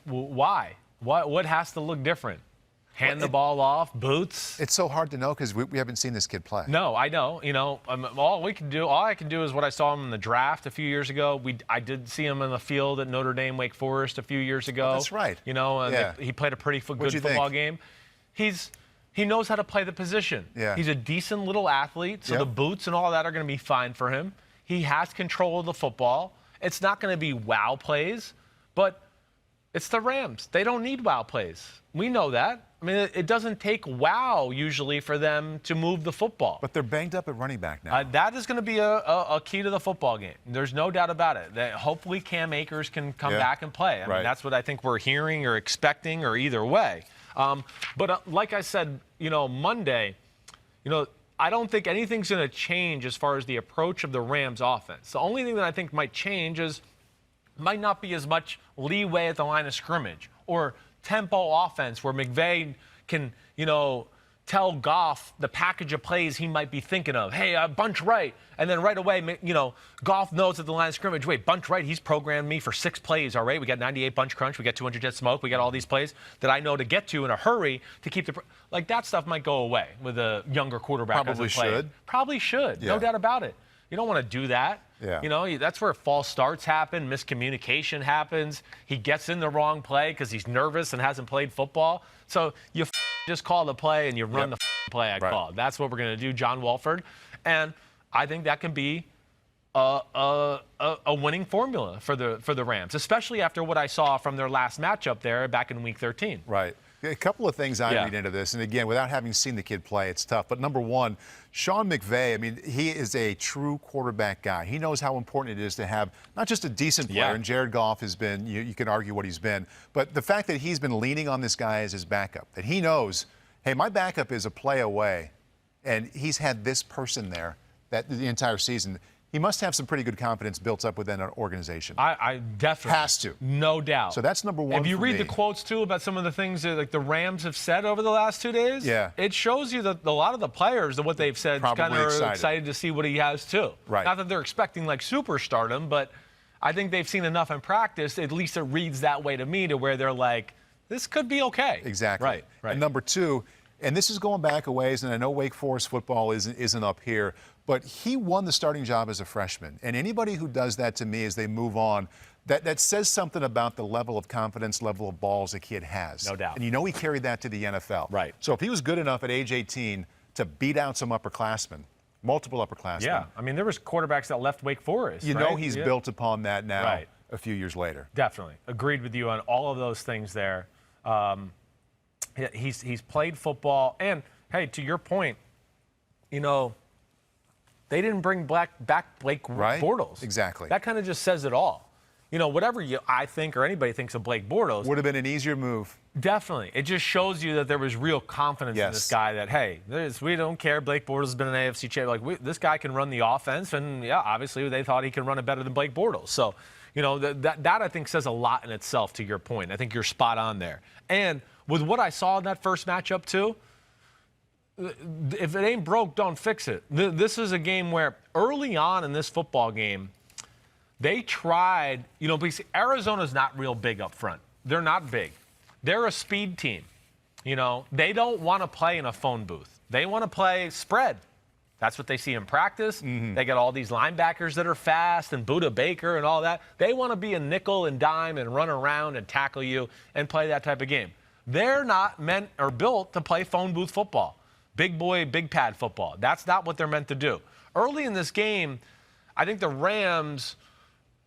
Why? What has to look different? Hand the ball off, boots. It's so hard to know because we haven't seen this kid play. No, I know. All I can do is what I saw him in the draft a few years ago. I did see him in the field at Notre Dame, Wake Forest a few years ago. Oh, that's right. He played a pretty good football game. He knows how to play the position. Yeah. He's a decent little athlete, so the boots and all that are going to be fine for him. He has control of the football. It's not going to be wow plays, but it's the Rams. They don't need wow plays. We know that. I mean, it doesn't take wow usually for them to move the football. But they're banged up at running back now. That is going to be a key to the football game. There's no doubt about it. That hopefully Cam Akers can come back and play. I mean, that's what I think we're hearing or expecting or either way. But like I said, Monday, I don't think anything's going to change as far as the approach of the Rams offense. The only thing that I think might change is might not be as much leeway at the line of scrimmage or tempo offense where McVay can, tell Goff the package of plays he might be thinking of. Hey, bunch right. And then right away, Goff knows at the line of scrimmage, wait, bunch right, he's programmed me for 6 plays, all right? We got 98 bunch crunch, we got 200 jet smoke, we got all these plays that I know to get to in a hurry to keep like that stuff might go away with a younger quarterback. Probably should. Probably should, no doubt about it. You don't want to do that. Yeah. That's where false starts happen, miscommunication happens. He gets in the wrong play because he's nervous and hasn't played football. So you just call the play and you run the play I called. That's what we're going to do, John Wolford. And I think that can be a winning formula for the Rams, especially after what I saw from their last matchup there back in Week 13. Right. A couple of things I read into this, and again, without having seen the kid play, it's tough. But number one, Sean McVay, I mean, he is a true quarterback guy. He knows how important it is to have not just a decent player, and Jared Goff has been, you can argue what he's been, but the fact that he's been leaning on this guy as his backup, that he knows, hey, my backup is a play away, and he's had this person there that the entire season. He must have some pretty good confidence built up within an organization. I definitely. Has to. No doubt. So that's number one. If you for read me. the quotes, too, about some of the things that like the Rams have said over the last 2 days, it shows you that a lot of the players, what they've said, kind of excited to see what he has, too. Right. Not that they're expecting, like, superstardom, but I think they've seen enough in practice. At least it reads that way to me, to where they're like, this could be okay. Exactly. Right. And number two, and this is going back a ways, and I know Wake Forest football isn't up here, but he won the starting job as a freshman. And anybody who does that to me as they move on, that says something about the level of confidence, level of balls a kid has. No doubt. And he carried that to the NFL. Right. So if he was good enough at age 18 to beat out some upperclassmen, multiple upperclassmen. Yeah. I mean, there was quarterbacks that left Wake Forest. He's built upon that now a few years later. Definitely. Agreed with you on all of those things there. He's played football. And, hey, to your point, they didn't bring back Blake Bortles. Exactly. That kind of just says it all. Whatever I think or anybody thinks of Blake Bortles. Would have been an easier move. Definitely. It just shows you that there was real confidence in this guy that, hey, we don't care. Blake Bortles has been an AFC champion. Like, this guy can run the offense. And, obviously they thought he could run it better than Blake Bortles. So, that I think says a lot in itself, to your point. I think you're spot on there. And with what I saw in that first matchup, too, if it ain't broke, don't fix it. This is a game where early on in this football game, they tried, because Arizona's not real big up front. They're not big. They're a speed team. They don't want to play in a phone booth. They want to play spread. That's what they see in practice. They got all these linebackers that are fast and Buda Baker and all that. They want to be a nickel and dime and run around and tackle you and play that type of game. They're not meant or built to play phone booth football. Big boy, big pad football. That's not what they're meant to do. Early in this game, I think the Rams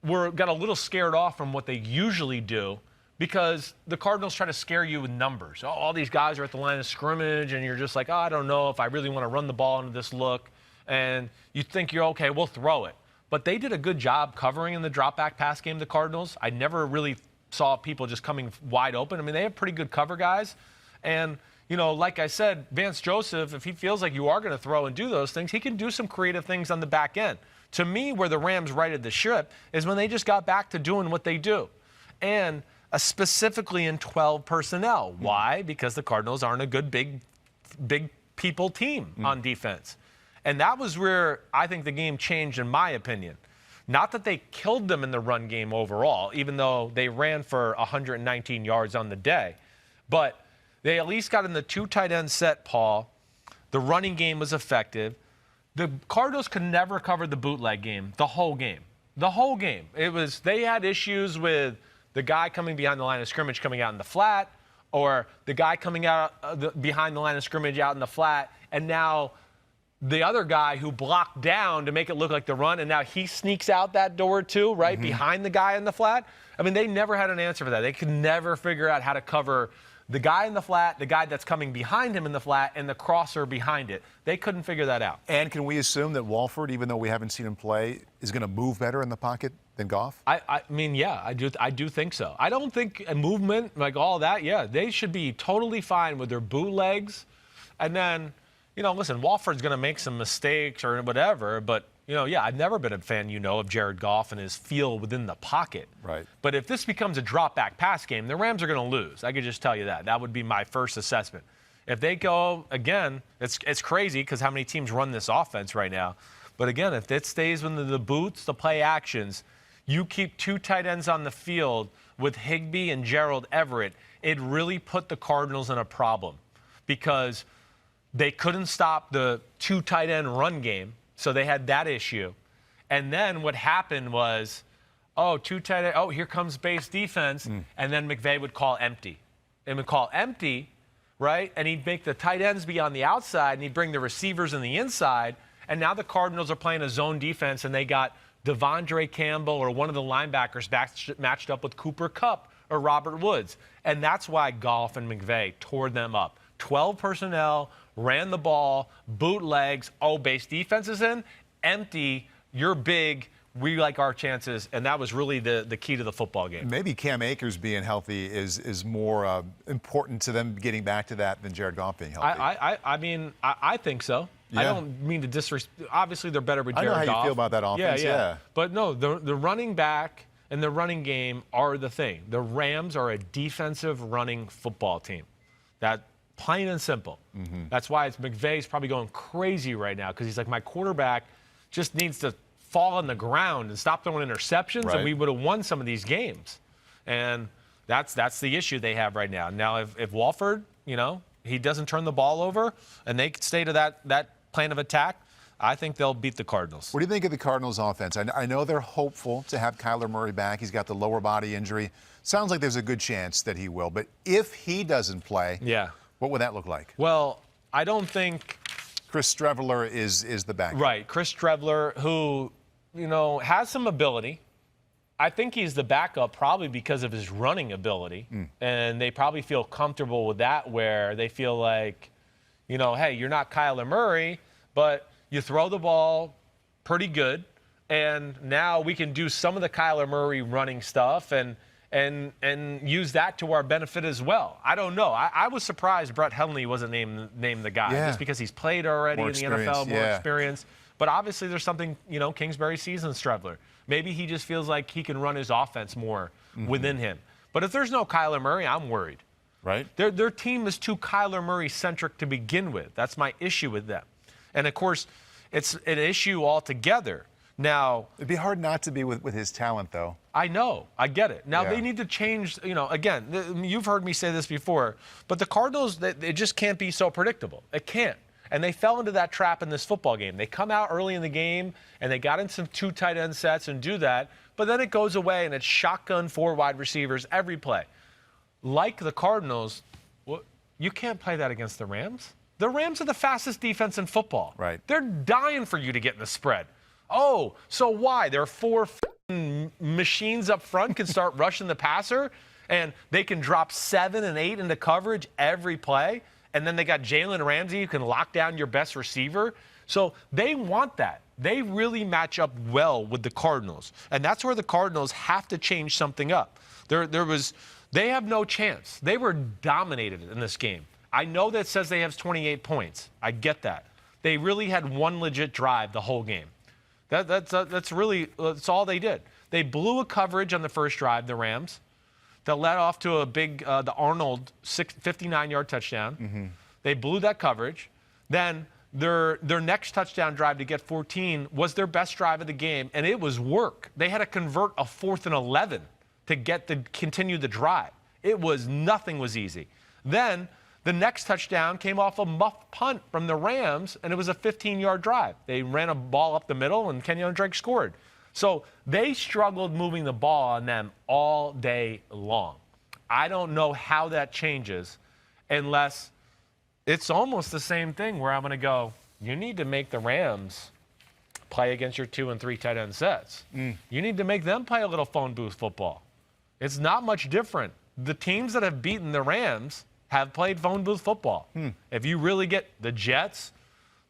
got a little scared off from what they usually do because the Cardinals try to scare you with numbers. Oh, all these guys are at the line of scrimmage, and you're just like, I don't know if I really want to run the ball into this look. And you think you're okay, we'll throw it. But they did a good job covering in the drop-back pass game, the Cardinals. I never really saw people just coming wide open. I mean, they have pretty good cover guys. And like I said, Vance Joseph, if he feels like you are going to throw and do those things, he can do some creative things on the back end. To me, where the Rams righted the ship is when they just got back to doing what they do. And specifically in 12 personnel. Why? Because the Cardinals aren't a good big people team on defense. And that was where I think the game changed, in my opinion. Not that they killed them in the run game overall, even though they ran for 119 yards on the day. But they at least got in the 2 tight end set, Paul. The running game was effective. The Cardinals could never cover the bootleg game, the whole game. The whole game. They had issues with the guy coming behind the line of scrimmage coming out in the flat, or the guy coming out behind the line of scrimmage out in the flat, and now the other guy who blocked down to make it look like the run, and now he sneaks out that door too, right, behind the guy in the flat. I mean, they never had an answer for that. They could never figure out how to cover the guy in the flat, the guy that's coming behind him in the flat, and the crosser behind it. They couldn't figure that out. And can we assume that Wolford, even though we haven't seen him play, is going to move better in the pocket than Goff? I mean, yeah, I do think so. I don't think a movement, like all that, they should be totally fine with their bootlegs. And then, listen, Wolford's going to make some mistakes or whatever, but yeah, I've never been a fan, of Jared Goff and his feel within the pocket. Right. But if this becomes a drop-back pass game, the Rams are going to lose. I could just tell you that. That would be my first assessment. If they go, again, it's crazy because how many teams run this offense right now. But again, if it stays with the boots, the play actions, you keep 2 tight ends on the field with Higbee and Gerald Everett, it really put the Cardinals in a problem because they couldn't stop the 2 tight end run game, so they had that issue. And then what happened was, 2 tight end, here comes base defense, and then McVay would call empty. And would call empty, right? And he'd make the tight ends be on the outside, and he'd bring the receivers in the inside. And now the Cardinals are playing a zone defense, and they got Devondre Campbell or one of the linebackers matched up with Cooper Kupp or Robert Woods. And that's why Goff and McVay tore them up. 12 personnel, ran the ball, bootlegs, base defense is in, empty, you're big, we like our chances, and that was really the key to the football game. Maybe Cam Akers being healthy is more important to them getting back to that than Jared Goff being healthy. I think so. Yeah. I don't mean to disrespect. Obviously, they're better with Jared Goff. I know how you feel about that offense, yeah. But no, the running back and the running game are the thing. The Rams are a defensive running football team. That plain and simple. Mm-hmm. That's why McVay's probably going crazy right now because he's like, my quarterback just needs to fall on the ground and stop throwing interceptions, right, and we would have won some of these games. And that's the issue they have right now. Now, if Walford, he doesn't turn the ball over and they stay to that plan of attack, I think they'll beat the Cardinals. What do you think of the Cardinals offense? I know they're hopeful to have Kyler Murray back. He's got the lower body injury. Sounds like there's a good chance that he will. But if he doesn't play, what would that look like? Well, I don't think Chris Streveler is the backup. Right, Chris Streveler, who, has some ability. I think he's the backup probably because of his running ability. And they probably feel comfortable with that where they feel like, hey, you're not Kyler Murray, but you throw the ball pretty good. And now we can do some of the Kyler Murray running stuff and use that to our benefit as well. I don't know. I was surprised Brett Hundley wasn't named the guy just because he's played already in the NFL, more experience. But obviously there's something, Kingsbury sees in Streveler. Maybe he just feels like he can run his offense more within him. But if there's no Kyler Murray, I'm worried. Right. Their team is too Kyler Murray-centric to begin with. That's my issue with them. And, of course, it's an issue altogether. Now, it'd be hard not to be with his talent, though. I know. I get it. Now, they need to change, again, you've heard me say this before, but the Cardinals, it just can't be so predictable. It can't. And they fell into that trap in this football game. They come out early in the game, and they got in some 2 tight end sets and do that, but then it goes away, and it's shotgun 4 wide receivers every play. Like the Cardinals, you can't play that against the Rams. The Rams are the fastest defense in football. Right. They're dying for you to get in the spread. Oh, so why? There are 4 machines up front can start rushing the passer, and they can drop 7 and 8 into coverage every play, and then they got Jalen Ramsey who can lock down your best receiver. So they want that. They really match up well with the Cardinals, and that's where the Cardinals have to change something up. They have no chance. They were dominated in this game. I know that says they have 28 points. I get that. They really had one legit drive the whole game. That's all they did. They blew a coverage on the first drive, the Rams, that led off to a big, the Arnold 59-yard touchdown. They blew that coverage. Then their next touchdown drive to get 14 was their best drive of the game, and it was work. They had to convert a 4th and 11 to continue the drive. Nothing was easy. Then the next touchdown came off a muff punt from the Rams, and it was a 15-yard drive. They ran a ball up the middle, and Kenyon Drake scored. So they struggled moving the ball on them all day long. I don't know how that changes unless it's almost the same thing where I'm going to go, you need to make the Rams play against your 2 and 3 tight end sets. You need to make them play a little phone booth football. It's not much different. The teams that have beaten the Rams have played phone booth football. If you really get the Jets,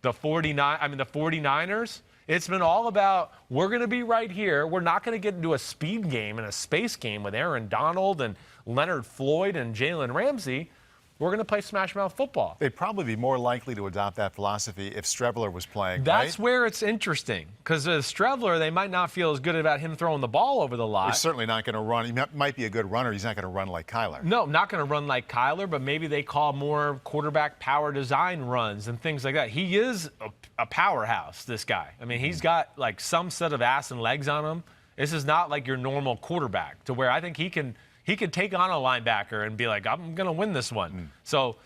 the 49ers, it's been all about, we're going to be right here. We're not going to get into a speed game and a space game with Aaron Donald and Leonard Floyd and Jalen Ramsey. we're going to play smash mouth football. They'd probably be more likely to adopt that philosophy if Streveler was playing, That's right? where it's interesting. Because with Streveler, they might not feel as good about him throwing the ball over the lot. He's certainly not going to run. He might be a good runner. He's not going to run like Kyler. No, not going to run like Kyler, but maybe they call more quarterback power design runs and things like that. He is a powerhouse, this guy. I mean, he's got like some set of ass and legs on him. This is not like your normal quarterback, to where I think he can take on a linebacker and be like, I'm going to win this one. So,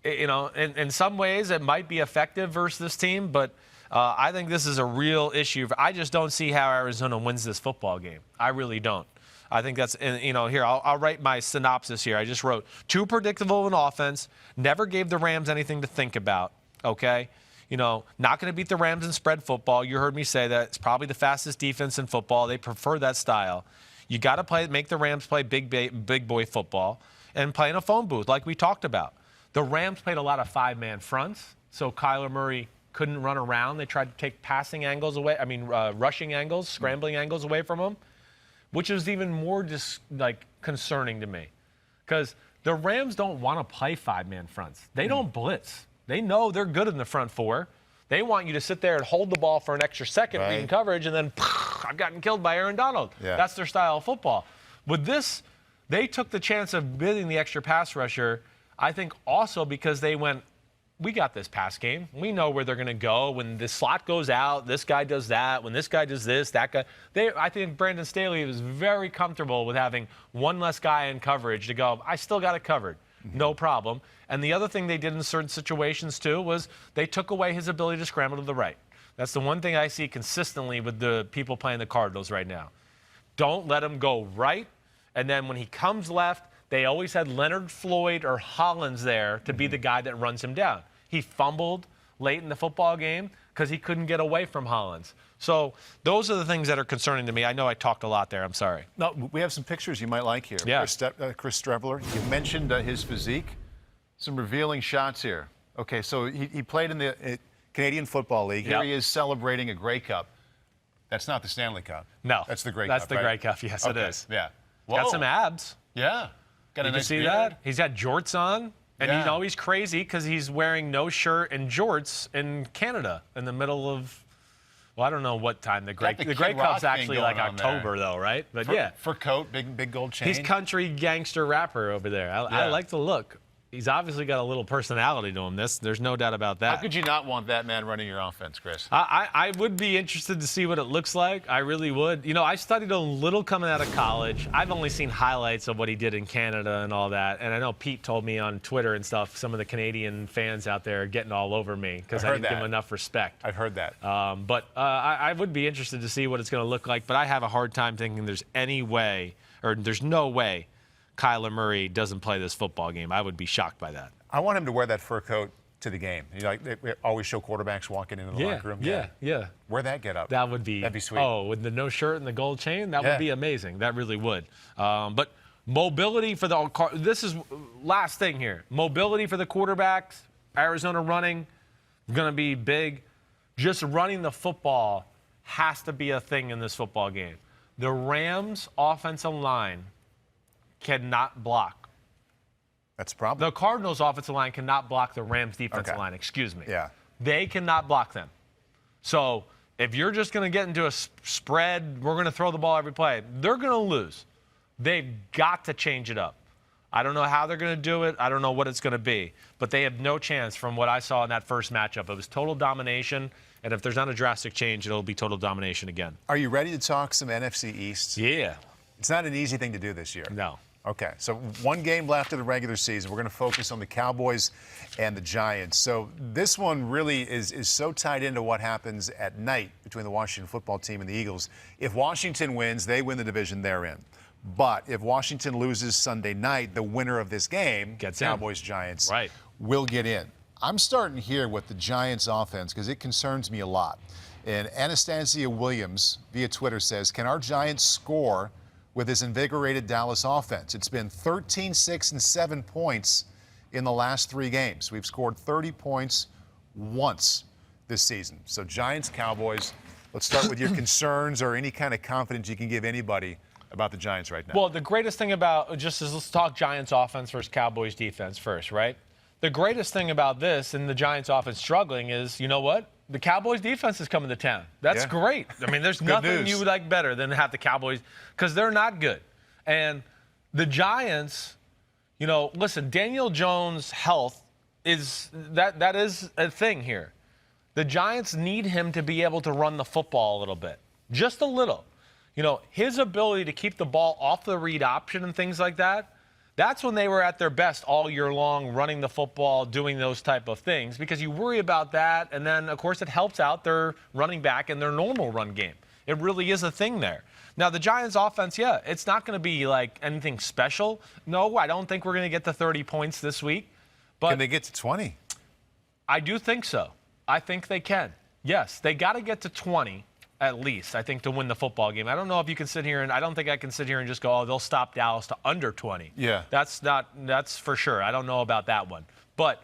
you know, in some ways it might be effective versus this team, but I think this is a real issue. I just don't see how Arizona wins this football game. I really don't. I think that's, you know, here, I'll write my synopsis here. I just wrote, too predictable in offense, never gave the Rams anything to think about, okay? You know, not going to beat the Rams in spread football. You heard me say that. It's probably the fastest defense in football. They prefer that style. You got to make the Rams play big boy football and play in a phone booth like we talked about. The Rams played a lot of five-man fronts, so Kyler Murray couldn't run around. They tried to take rushing angles, scrambling angles away from him, which is even more concerning to me, because the Rams don't want to play five-man fronts. They don't blitz. They know they're good in the front four. They want you to sit there and hold the ball for an extra second reading coverage, and then I've gotten killed by Aaron Donald. Yeah. That's their style of football. With this, they took the chance of bidding the extra pass rusher, I think also because they went, we got this pass game. We know where they're going to go. When the slot goes out, this guy does that. When this guy does this, that guy. I think Brandon Staley was very comfortable with having one less guy in coverage to go, I still got it covered. No problem. And the other thing they did in certain situations, too, was they took away his ability to scramble to the right. That's the one thing I see consistently with the people playing the Cardinals right now. Don't let him go right. And then when he comes left, they always had Leonard Floyd or Hollins there to be the guy that runs him down. He fumbled late in the football game because he couldn't get away from Hollins. So those are the things that are concerning to me. I know I talked a lot there. I'm sorry. No, we have some pictures you might like here. Yeah. Chris Streveler, you mentioned his physique. Some revealing shots here. Okay, so he played in the Canadian Football League. Here he is celebrating a Grey Cup. That's not the Stanley Cup. No. That's the Grey Cup, That's the Grey Cup. Yes, okay. it is. Yeah. Got some abs. Yeah. Got a Did nice you see beard. that? He's got jorts on. And you know he's crazy because he's wearing no shirt and jorts in Canada in the middle of, well, I don't know what time. The Grey Cup's actually like October, though, right? But Fur coat, big gold chain. He's country gangster rapper over there. I like the look. He's obviously got a little personality to him. There's no doubt about that. How could you not want that man running your offense, Chris? I would be interested to see what it looks like. I really would. You know, I studied a little coming out of college. I've only seen highlights of what he did in Canada and all that. And I know Pete told me on Twitter and stuff, some of the Canadian fans out there are getting all over me because I didn't give him enough respect. I've heard that. But I would be interested to see what it's going to look like. But I have a hard time thinking there's no way Kyler Murray doesn't play this football game. I would be shocked by that. I want him to wear that fur coat to the game. You know, they always show quarterbacks walking into the locker room. Yeah. Wear that get up. That'd be sweet. Oh, with the no shirt and the gold chain, that would be amazing. That really would. But mobility for this is last thing here. Mobility for the quarterbacks. Arizona running going to be big. Just running the football has to be a thing in this football game. The Rams' offensive line cannot block. That's a problem. The Cardinals' offensive line cannot block the Rams' defensive line. Excuse me. Yeah. They cannot block them. So if you're just going to get into a spread, we're going to throw the ball every play, they're going to lose. They've got to change it up. I don't know how they're going to do it. I don't know what it's going to be. But they have no chance from what I saw in that first matchup. It was total domination. And if there's not a drastic change, it'll be total domination again. Are you ready to talk some NFC East? Yeah. It's not an easy thing to do this year. No. Okay, so one game left of the regular season. We're going to focus on the Cowboys and the Giants. So this one really is so tied into what happens at night between the Washington football team and the Eagles. If Washington wins, they win the division they're in. But if Washington loses Sunday night, the winner of this game, Cowboys-Giants, will get in. I'm starting here with the Giants offense because it concerns me a lot. And Anastasia Williams via Twitter says, can our Giants score with this invigorated Dallas offense? It's been 13, 6, and 7 points in the last 3 games. We've scored 30 points once this season. So Giants, Cowboys, let's start with your concerns or any kind of confidence you can give anybody about the Giants right now? Well, the greatest thing about let's talk Giants offense versus Cowboys defense first, right? The greatest thing about this and the Giants offense struggling is, you know what? The Cowboys defense is coming to town. That's great. I mean, there's nothing news. you would like better than to have the Cowboys because they're not good. And the Giants, listen, Daniel Jones' health that is a thing here. The Giants need him to be able to run the football a little bit, just a little. His ability to keep the ball off the read option and things like that, that's when they were at their best all year long, running the football, doing those type of things, because you worry about that, and then, of course, it helps out their running back in their normal run game. It really is a thing there. Now, the Giants' offense, it's not going to be like anything special. No, I don't think we're going to get to 30 points this week. But can they get to 20? I do think so. I think they can. Yes, they got to get to 20. At least, I think, to win the football game. I don't know if you can sit here I don't think I can sit here and just go, they'll stop Dallas to under 20. Yeah. That's for sure. I don't know about that one. But,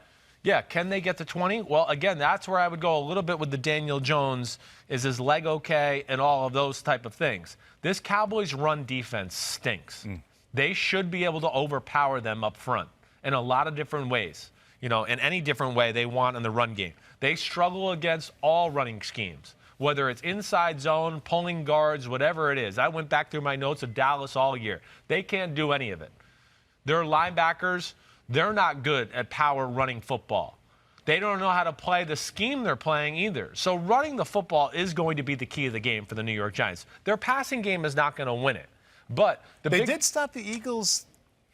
can they get to 20? Well, again, that's where I would go a little bit with the Daniel Jones. Is his leg okay? And all of those type of things. This Cowboys run defense stinks. They should be able to overpower them up front in a lot of different ways. In any different way they want in the run game. They struggle against all running schemes. Whether it's inside zone, pulling guards, whatever it is. I went back through my notes of Dallas all year. They can't do any of it. Their linebackers, they're not good at power running football. They don't know how to play the scheme they're playing either. So running the football is going to be the key of the game for the New York Giants. Their passing game is not going to win it. But they did stop the Eagles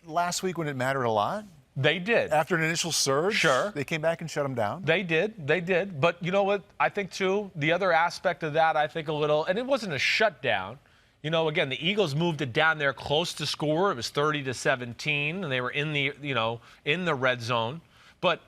last week when it mattered a lot. They did. After an initial surge, sure, they came back and shut them down. They did. But you know what? I think, too, the other aspect of that, I think a little, and it wasn't a shutdown. Again, the Eagles moved it down there close to score. It was 30-17, and they were in the red zone. But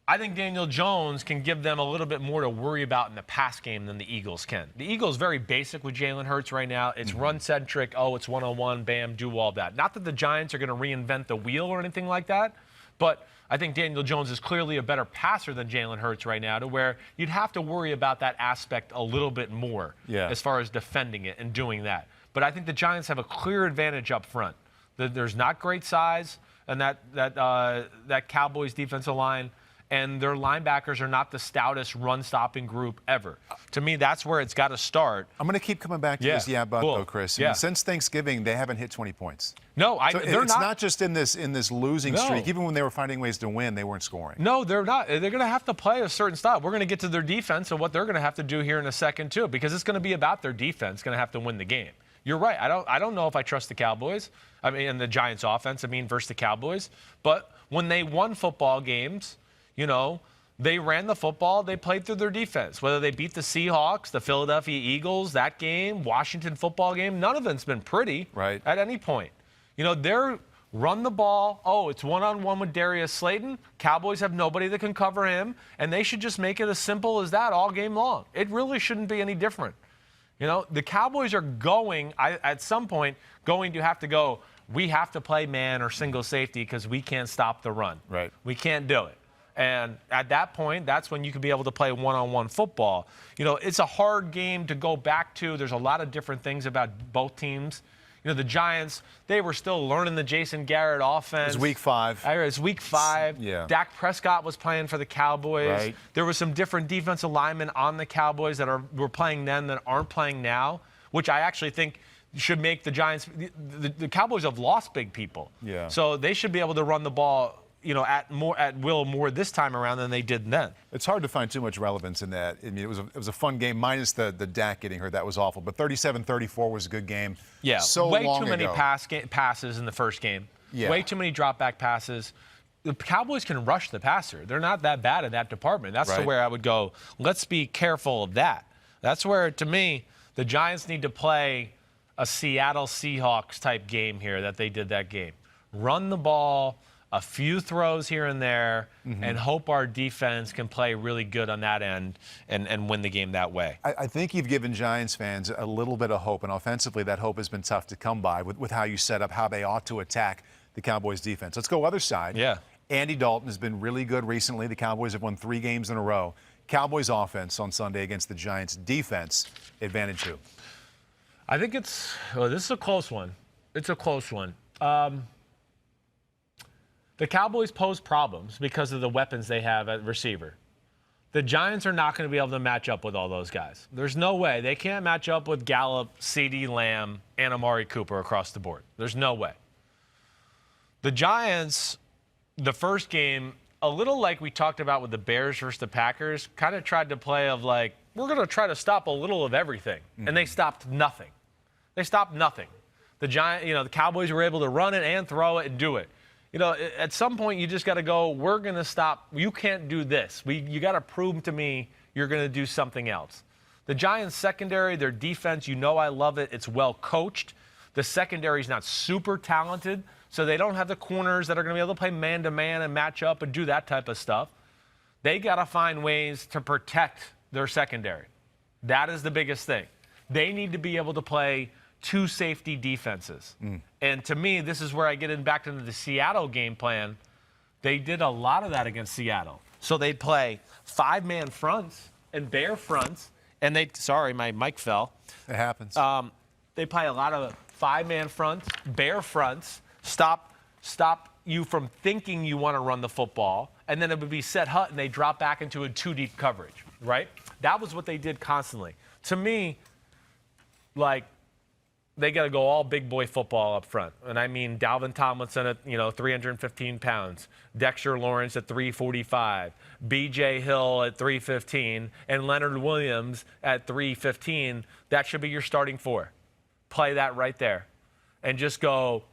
I think Daniel Jones can give them a little bit more to worry about in the pass game than the Eagles can. The Eagles very basic with Jalen Hurts right now. It's run-centric. It's one-on-one, bam, do all that. Not that the Giants are going to reinvent the wheel or anything like that, but I think Daniel Jones is clearly a better passer than Jalen Hurts right now, to where you'd have to worry about that aspect a little bit more as far as defending it and doing that. But I think the Giants have a clear advantage up front. There's not great size in that Cowboys defensive line. And their linebackers are not the stoutest run-stopping group ever. To me, that's where it's got to start. I'm going to keep coming back to this though, Chris. Yeah. Since Thanksgiving, they haven't hit 20 points. No, it's not just in this losing streak. Even when they were finding ways to win, they weren't scoring. No, they're not. They're going to have to play a certain style. We're going to get to their defense and what they're going to have to do here in a second, too, because it's going to be about their defense going to have to win the game. You're right. I don't know if I trust the Cowboys. And the Giants' offense, versus the Cowboys. But when they won football games, they ran the football. They played through their defense. Whether they beat the Seahawks, the Philadelphia Eagles, that game, Washington football game, none of it's been pretty at any point. They're run the ball. It's one-on-one with Darius Slayton. Cowboys have nobody that can cover him, and they should just make it as simple as that all game long. It really shouldn't be any different. The Cowboys are at some point, going to have to go, we have to play man or single safety because we can't stop the run. Right. We can't do it. And at that point, that's when you could be able to play one-on-one football. It's a hard game to go back to. There's a lot of different things about both teams. The Giants, they were still learning the Jason Garrett offense. It was week 5. It was week 5. Yeah. Dak Prescott was playing for the Cowboys. Right. There were some different defensive linemen on the Cowboys that were playing then that aren't playing now, which I actually think should make the Giants – the Cowboys have lost big people. Yeah. So they should be able to run the ball – at will more this time around than they did then. It's hard to find too much relevance in that. It was a fun game, minus the Dak getting hurt. That was awful. But 37-34 was a good game. Yeah, so way long too many ago. passes in the first game. Yeah. Way too many drop-back passes. The Cowboys can rush the passer. They're not that bad in that department. That's where I would go, let's be careful of that. That's where, to me, the Giants need to play a Seattle Seahawks type game here that they did that game. Run the ball, a few throws here and there, and hope our defense can play really good on that end and win the game that way. I think you've given Giants fans a little bit of hope, and offensively that hope has been tough to come by with how you set up how they ought to attack the Cowboys defense. Let's go other side. Yeah. Andy Dalton has been really good recently. The Cowboys have won 3 games in a row. Cowboys offense on Sunday against the Giants defense, advantage who? I think this is a close one. It's a close one. The Cowboys pose problems because of the weapons they have at receiver. The Giants are not going to be able to match up with all those guys. There's no way. They can't match up with Gallup, CeeDee Lamb, and Amari Cooper across the board. There's no way. The Giants, the first game, a little like we talked about with the Bears versus the Packers, kind of tried to play of like, we're going to try to stop a little of everything. And they stopped nothing. They stopped nothing. The the Cowboys were able to run it and throw it and do it. At some point you just got to go, we're going to stop. You can't do this. You got to prove to me you're going to do something else. The Giants secondary, their defense, I love it. It's well coached. The secondary is not super talented, so they don't have the corners that are going to be able to play man-to-man and match up and do that type of stuff. They got to find ways to protect their secondary. That is the biggest thing. They need to be able to play two safety defenses. And to me, this is where I get back into the Seattle game plan. They did a lot of that against Seattle. So they'd play 5-man fronts and bear fronts, and sorry, my mic fell. It happens. They play a lot of 5-man fronts, bear fronts, stop you from thinking you want to run the football, and then it would be set hut, and they drop back into a 2-deep coverage, right? That was what they did constantly. To me, they got to go all big boy football up front. And I mean Dalvin Tomlinson at, 315 pounds, Dexter Lawrence at 345, B.J. Hill at 315, and Leonard Williams at 315. That should be your starting four. Play that right there. And just go,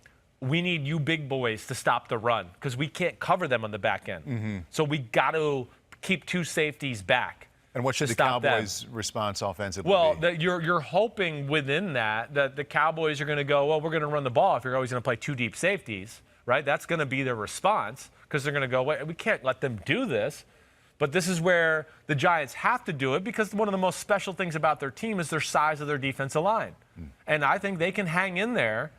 we need you big boys to stop the run because we can't cover them on the back end. So we got to keep two safeties back. And what should the Cowboys' response offensively be? You're hoping within that the Cowboys are going to go, well, we're going to run the ball if you're always going to play two deep safeties, right? That's going to be their response because they're going to go, wait, we can't let them do this. But this is where the Giants have to do it because one of the most special things about their team is their size of their defensive line. And I think they can hang in there.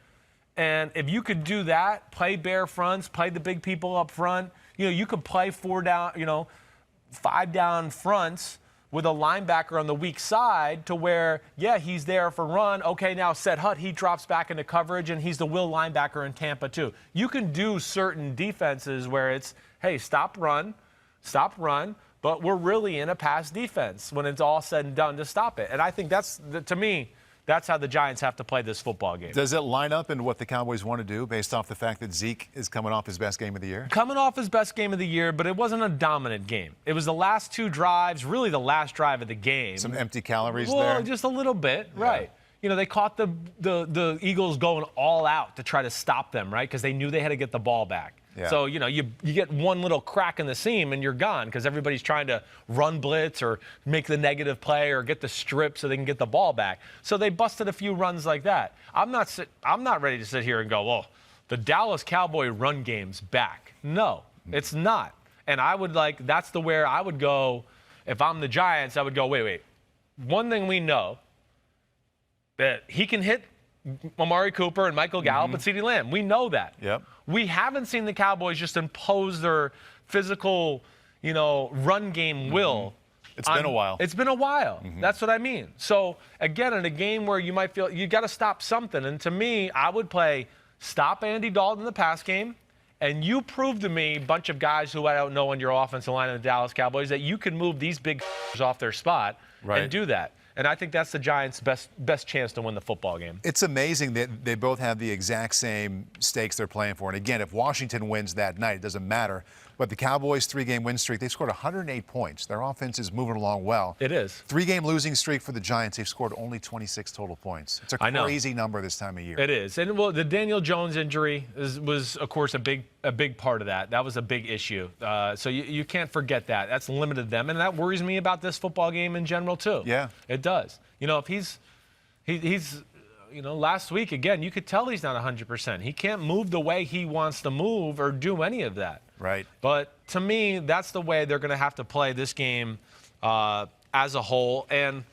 And if you could do that, play bare fronts, play the big people up front, you could play 5-down fronts with a linebacker on the weak side to where, he's there for run. Okay, now set hut, he drops back into coverage, and he's the will linebacker in Tampa too. You can do certain defenses where it's, hey, stop run, but we're really in a pass defense when it's all said and done to stop it. And I think to me, that's how the Giants have to play this football game. Does it line up in what the Cowboys want to do based off the fact that Zeke is coming off his best game of the year? Coming off his best game of the year, but it wasn't a dominant game. It was the last two drives, really the last drive of the game. Some empty calories there? Well, just a little bit, right. They caught the Eagles going all out to try to stop them, right, because they knew they had to get the ball back. Yeah. So, you get one little crack in the seam and you're gone because everybody's trying to run blitz or make the negative play or get the strip so they can get the ball back. So they busted a few runs like that. I'm not ready to sit here and go, well, the Dallas Cowboy run game's back. No, it's not. And that's where I would go. If I'm the Giants, I would go, wait. One thing we know, that he can hit Amari Cooper and Michael Gallup and CeeDee Lamb. We know that. Yep. We haven't seen the Cowboys just impose their physical, run game will. It's been a while. It's been a while. That's what I mean. So, again, in a game where you might feel you got to stop something, and to me, I would play stop Andy Dalton in the pass game, and you prove to me, a bunch of guys who I don't know on your offensive line in the Dallas Cowboys, that you can move these big off their spot and do that. And I think that's the Giants' best chance to win the football game. It's amazing that they both have the exact same stakes they're playing for. And again, if Washington wins that night, it doesn't matter. But the Cowboys' 3-game win streak, they scored 108 points. Their offense is moving along well. It is. 3-game losing streak for the Giants, they've scored only 26 total points. It's a crazy number this time of year. It is. And the Daniel Jones injury was, of course, a big part of that. That was a big issue. So you can't forget that. That's limited them. And that worries me about this football game in general, too. Yeah. It does. If he's last week, again, you could tell he's not 100%. He can't move the way he wants to move or do any of that. Right. But to me, that's the way they're going to have to play this game as a whole. And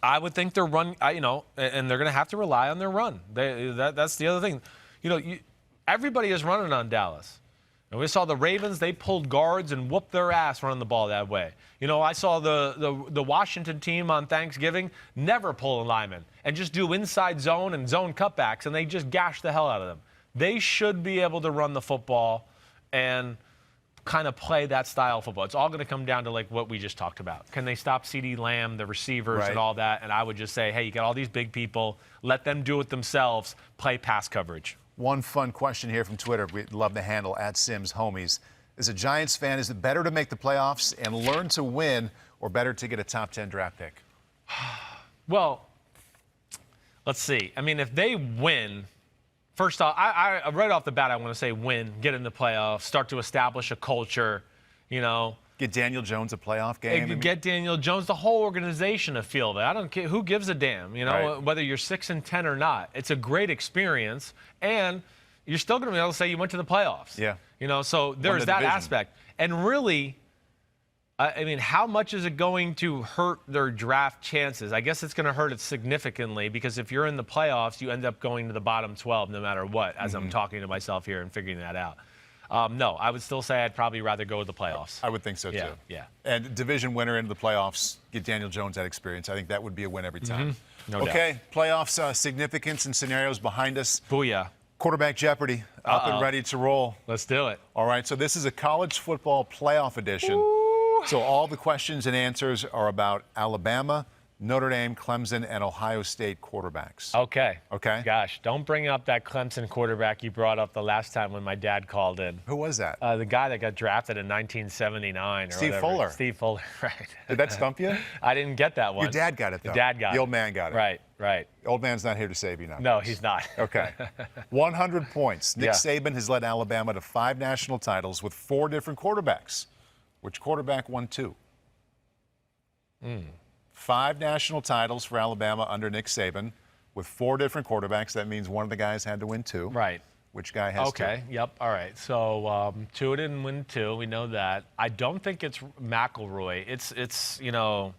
I would think their run, and they're going to have to rely on their run. That's the other thing. Everybody is running on Dallas. And we saw the Ravens, they pulled guards and whooped their ass running the ball that way. You know, I saw the Washington team on Thanksgiving never pull a lineman and just do inside zone and zone cutbacks, and they just gash the hell out of them. They should be able to run the football and kind of play that style of football. It's all going to come down to like what we just talked about. Can they stop CeeDee Lamb, the receivers, and all that? And I would just say, hey, you got all these big people. Let them do it themselves. Play pass coverage. One fun question here from Twitter. We love the handle @SimsHomies. As a Giants fan, is it better to make the playoffs and learn to win, or better to get a top 10 draft pick? Well, let's see. I mean, if they win, first off, I right off the bat, I want to say win, get in the playoffs, start to establish a culture, you know. Get Daniel Jones a playoff game. Get Daniel Jones, the whole organization a feel of it. I don't care. Who gives a damn, you know, whether you're 6-10 or not. It's a great experience, and you're still going to be able to say you went to the playoffs. Yeah. You know, so there's that aspect. And really, I mean, how much is it going to hurt their draft chances? I guess it's going to hurt it significantly, because if you're in the playoffs, you end up going to the bottom 12 no matter what, as I'm talking to myself here and figuring that out. No, I would still say I'd probably rather go with the playoffs. I would think so, too. Yeah. And division winner into the playoffs, get Daniel Jones that experience. I think that would be a win every time. No doubt. Okay, playoffs significance and scenarios behind us. Booyah. Quarterback Jeopardy, up and ready to roll. Let's do it. All right, so this is a college football playoff edition. So all the questions and answers are about Alabama, Notre Dame, Clemson, and Ohio State quarterbacks. Okay. Okay. Gosh, don't bring up that Clemson quarterback you brought up the last time when my dad called in. Who was that? The guy that got drafted in 1979 or Steve whatever. Fuller. Steve Fuller, right. Did that stump you? I didn't get that one. Your dad got it, though. Your dad got it. The old man got it. Right. The old man's not here to save you now. No, he's not. Okay. 100 points. Nick Saban has led Alabama to 5 national titles with 4 different quarterbacks. Which quarterback won 2? 5 national titles for Alabama under Nick Saban with 4 different quarterbacks. That means one of the guys had to win 2. Right. Which guy has 2? Okay. Yep. All right. So Tua didn't win 2. We know that. I don't think it's McElroy. It's you know,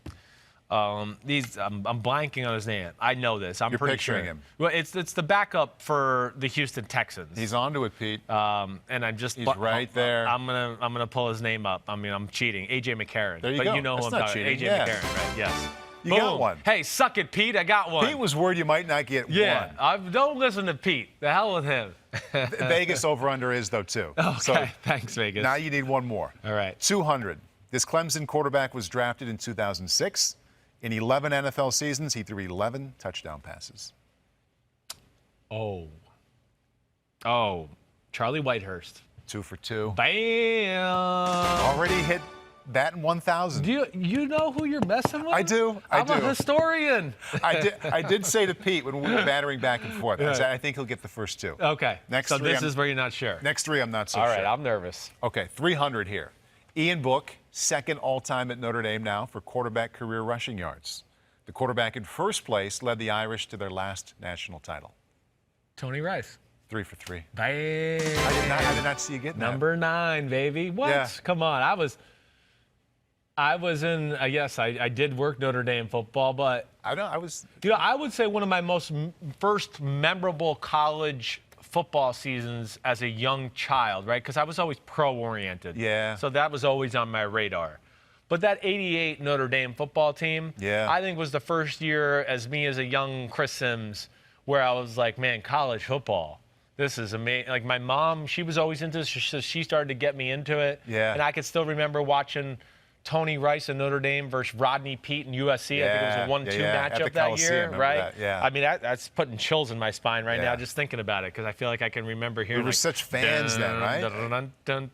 I'm blanking on his name. I know this. I'm You're pretty picturing sure. him. Well, it's the backup for the Houston Texans. He's onto it, Pete. And I'm just He's right there. I'm gonna pull his name up. I mean, I'm cheating. AJ McCarron. There you but go. you know That's who I'm not talking. cheating. AJ Yeah. McCarron, right? Yes. You Boom. got one. Hey, suck it, Pete. I got one. Pete was worried you might not get one. Don't listen to Pete. The hell with him. Vegas over-under is, though, 2. Okay. So Thanks, Vegas. now you need one more. All right. 200. This Clemson quarterback was drafted in 2006. In 11 NFL seasons, he threw 11 touchdown passes. Oh, Charlie Whitehurst. 2 for 2. Bam! Already hit that in 1,000. Do you know who you're messing with? I do. I'm a historian. I did say to Pete when we were battering back and forth, I said I think he'll get the first 2. Okay. Next so 3, this is where you're not sure. Next 3, I'm not so All sure. right, I'm nervous. Okay, 300 here. Ian Book, second all-time at Notre Dame now for quarterback career rushing yards. The quarterback in first place led the Irish to their last national title. Tony Rice. 3 for 3. Bam! I did not see you getting Number 9, baby. What? Yeah. Come on. I was in. Yes, I did work Notre Dame football, but I was. You know, I would say one of my first memorable college football seasons as a young child, right? Because I was always pro-oriented. Yeah. So that was always on my radar. But that '88 Notre Dame football team, I think was the first year as a young Chris Sims, where I was like, man, college football. This is amazing. Like my mom, she was always into this, so she started to get me into it. Yeah. And I could still remember watching Tony Rice and Notre Dame versus Rodney Peete and USC. I think it was a 1-2 matchup that year, right? Yeah. I mean, that's putting chills in my spine right now just thinking about it, because I feel like I can remember hearing. We were such fans then, right?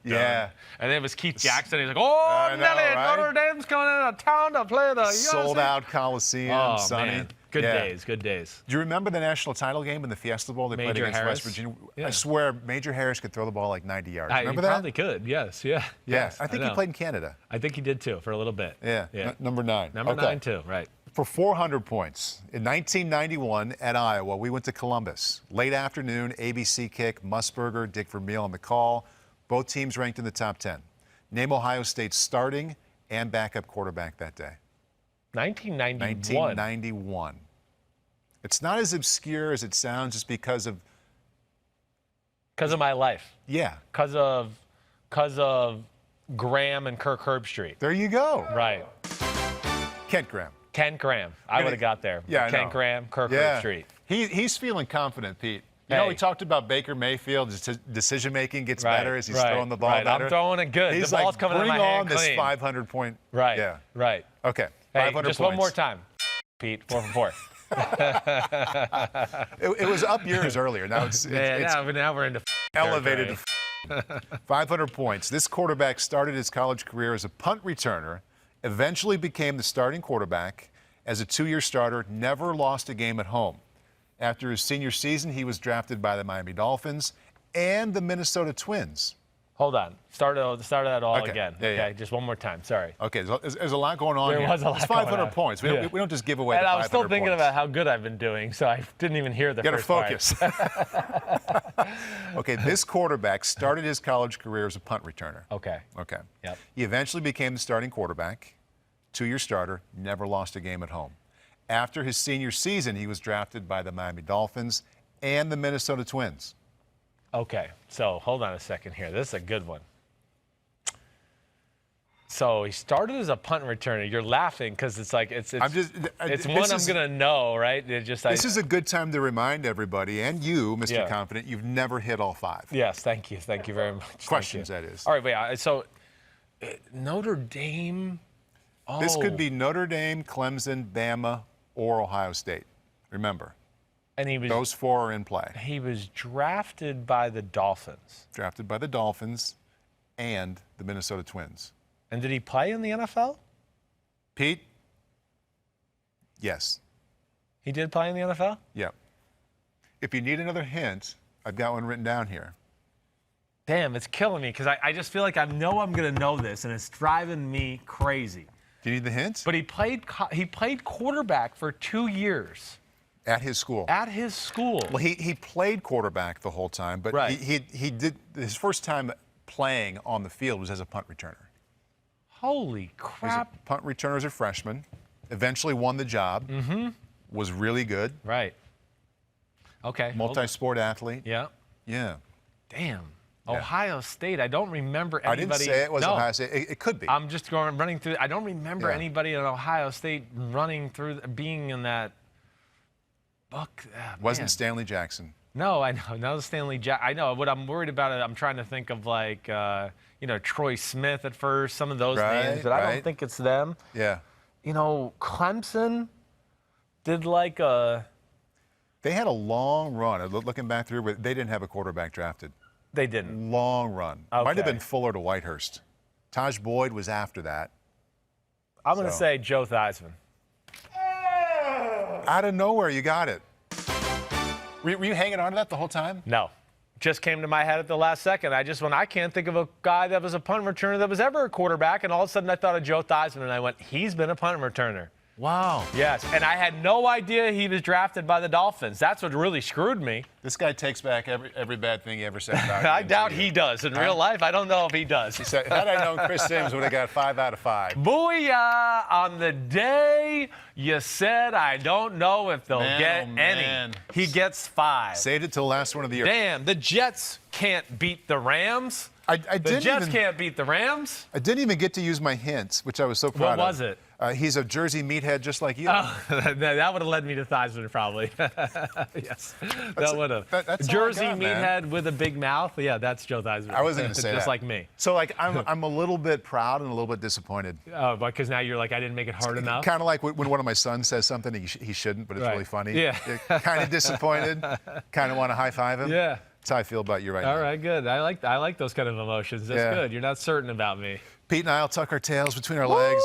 Yeah. And then it was Keith Jackson. He's like, oh, Nelly, right? Notre Dame's coming into town to play the Sold USC. out Coliseum, Sonny. Man. Good days, good days. Do you remember the national title game in the Fiesta Bowl they played against Harris. West Virginia? Yeah. I swear, Major Harris could throw the ball like 90 yards. Remember that? He probably could, yes, yeah. Yes, I think he played in Canada. I think he did too, for a little bit. Yeah. Number 9. Number 9 too, right. For 400 points, in 1991 at Iowa, we went to Columbus. Late afternoon, ABC kick, Musburger, Dick Vermeil on the call. Both teams ranked in the top 10. Name Ohio State's starting and backup quarterback that day. 1991. 1991. It's not as obscure as it sounds just because of my life. Yeah. Because of because of Graham and Kirk Herbstreit. There you go. Right. Kent Graham. Kent Graham. I would have got there. Yeah, Kent Graham, Kirk Herbstreit. He's feeling confident, Pete. You know, we talked about Baker Mayfield. His decision-making gets better as he's throwing the ball better. I'm throwing it good. He's the ball's like, coming in my hand bring on clean. this 500-point. Right. Yeah. Right. Okay. Hey, 500 just points. one more time, Pete. 4 for 4. It was up years earlier. Now it's now we're into elevated to 500 points. This quarterback started his college career as a punt returner, eventually became the starting quarterback. As a 2-year starter, never lost a game at home. After his senior season, he was drafted by the Miami Dolphins and the Minnesota Twins. Hold on. Start that all again. Yeah, okay, just one more time. Sorry. Okay, there's a lot going on here. There was a lot It's 500 going on. points. We don't just give away And the 500 I was still thinking points. about how good I've been doing, so I didn't even hear the first part. You gotta focus. Okay, this quarterback started his college career as a punt returner. Okay. Yep. He eventually became the starting quarterback, 2-year starter, never lost a game at home. After his senior season, he was drafted by the Miami Dolphins and the Minnesota Twins. Okay, so hold on a second here. This is a good one. So he started as a punt returner. You're laughing because it's like it's one I'm gonna know, right? This is a good time to remind everybody and you, Mr. Confident, you've never hit all 5. Yes, thank you very much. Questions, that is. All right, wait. So Notre Dame. Oh. This could be Notre Dame, Clemson, Bama, or Ohio State. Remember. And those 4 are in play. He was drafted by the Dolphins. Drafted by the Dolphins and the Minnesota Twins. And did he play in the NFL? Pete? Yes. He did play in the NFL? Yeah. If you need another hint, I've got one written down here. Damn, it's killing me because I just feel like I know I'm going to know this, and it's driving me crazy. Do you need the hints? But he played quarterback for 2 years. At his school. At his school. Well, he played quarterback the whole time, but he did his first time playing on the field was as a punt returner. Holy crap. He was a punt returner as a freshman, eventually won the job, was really good. Right. Okay. Multi-sport athlete. Yeah. Yeah. Damn. Yeah. Ohio State. I don't remember anybody. I didn't say it was Ohio State. It could be. I'm just running through. I don't remember anybody in Ohio State running through, being in that book. Wasn't Stanley Jackson. No, I know. No, Stanley Jackson. I know. What I'm worried about, I'm trying to think of like, Troy Smith at first, some of those names, but I don't think it's them. Yeah. Clemson did like a. They had a long run. Looking back through, but they didn't have a quarterback drafted. They didn't. Long run. Okay. Might have been Fuller to Whitehurst. Taj Boyd was after that. I'm going to say Joe Theismann. Out of nowhere, you got it. Were you hanging on to that the whole time? No. Just came to my head at the last second. I can't think of a guy that was a punt returner that was ever a quarterback, and all of a sudden I thought of Joe Theismann, and I went, he's been a punt returner. Wow. Yes, and I had no idea he was drafted by the Dolphins. That's what really screwed me. This guy takes back every bad thing he ever said about I doubt he does. In real life, I don't know if he does. He said, had I known Chris Sims would have got 5 out of 5. Booyah! On the day you said, I don't know if they'll get any. He gets 5. Saved it till the last one of the year. Damn, the Jets can't beat the Rams. The Jets can't beat the Rams. I didn't even get to use my hints, which I was so proud of. What was it? He's a Jersey meathead just like you. Oh, that would have led me to Theismann probably. Yes, that would have. That's Jersey all I got, meathead with a big mouth. Yeah, that's Joe Theismann. I wasn't going to say just that. like me. So I'm a little bit proud and a little bit disappointed. Oh, because now you're like, I didn't make it hard enough. Kind of like when one of my sons says something he shouldn't, but it's really funny. Yeah. Kind of disappointed. Kind of want to high five him. Yeah. That's how I feel about you right now. All right, good. I like those kind of emotions. That's good. You're not certain about me. Pete and I'll tuck our tails between our legs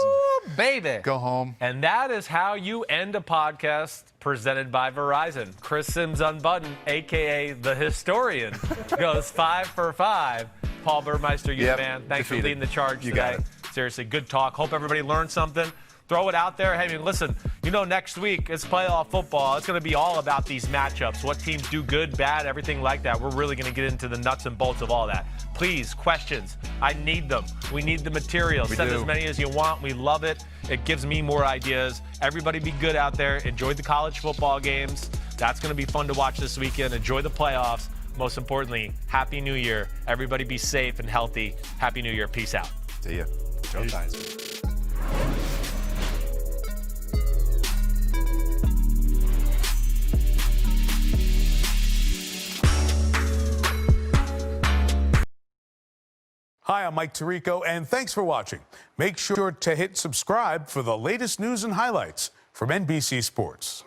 and baby. Go home. And that is how you end a podcast presented by Verizon. Chris Sims Unbuttoned, a.k.a. the historian, goes 5 for 5. Paul Burmeister, man. Thanks for leading the charge today. Seriously, good talk. Hope everybody learned something. Throw it out there. Hey, listen, next week it's playoff football. It's going to be all about these matchups, what teams do good, bad, everything like that. We're really going to get into the nuts and bolts of all that. Please, questions. I need them. We need the material. Send as many as you want. We love it. It gives me more ideas. Everybody be good out there. Enjoy the college football games. That's going to be fun to watch this weekend. Enjoy the playoffs. most importantly, Happy New Year. Everybody be safe and healthy. Happy New Year. Peace out. See ya. Joe Theismann. Hi, I'm Mike Tirico, and thanks for watching. Make sure to hit subscribe for the latest news and highlights from NBC Sports.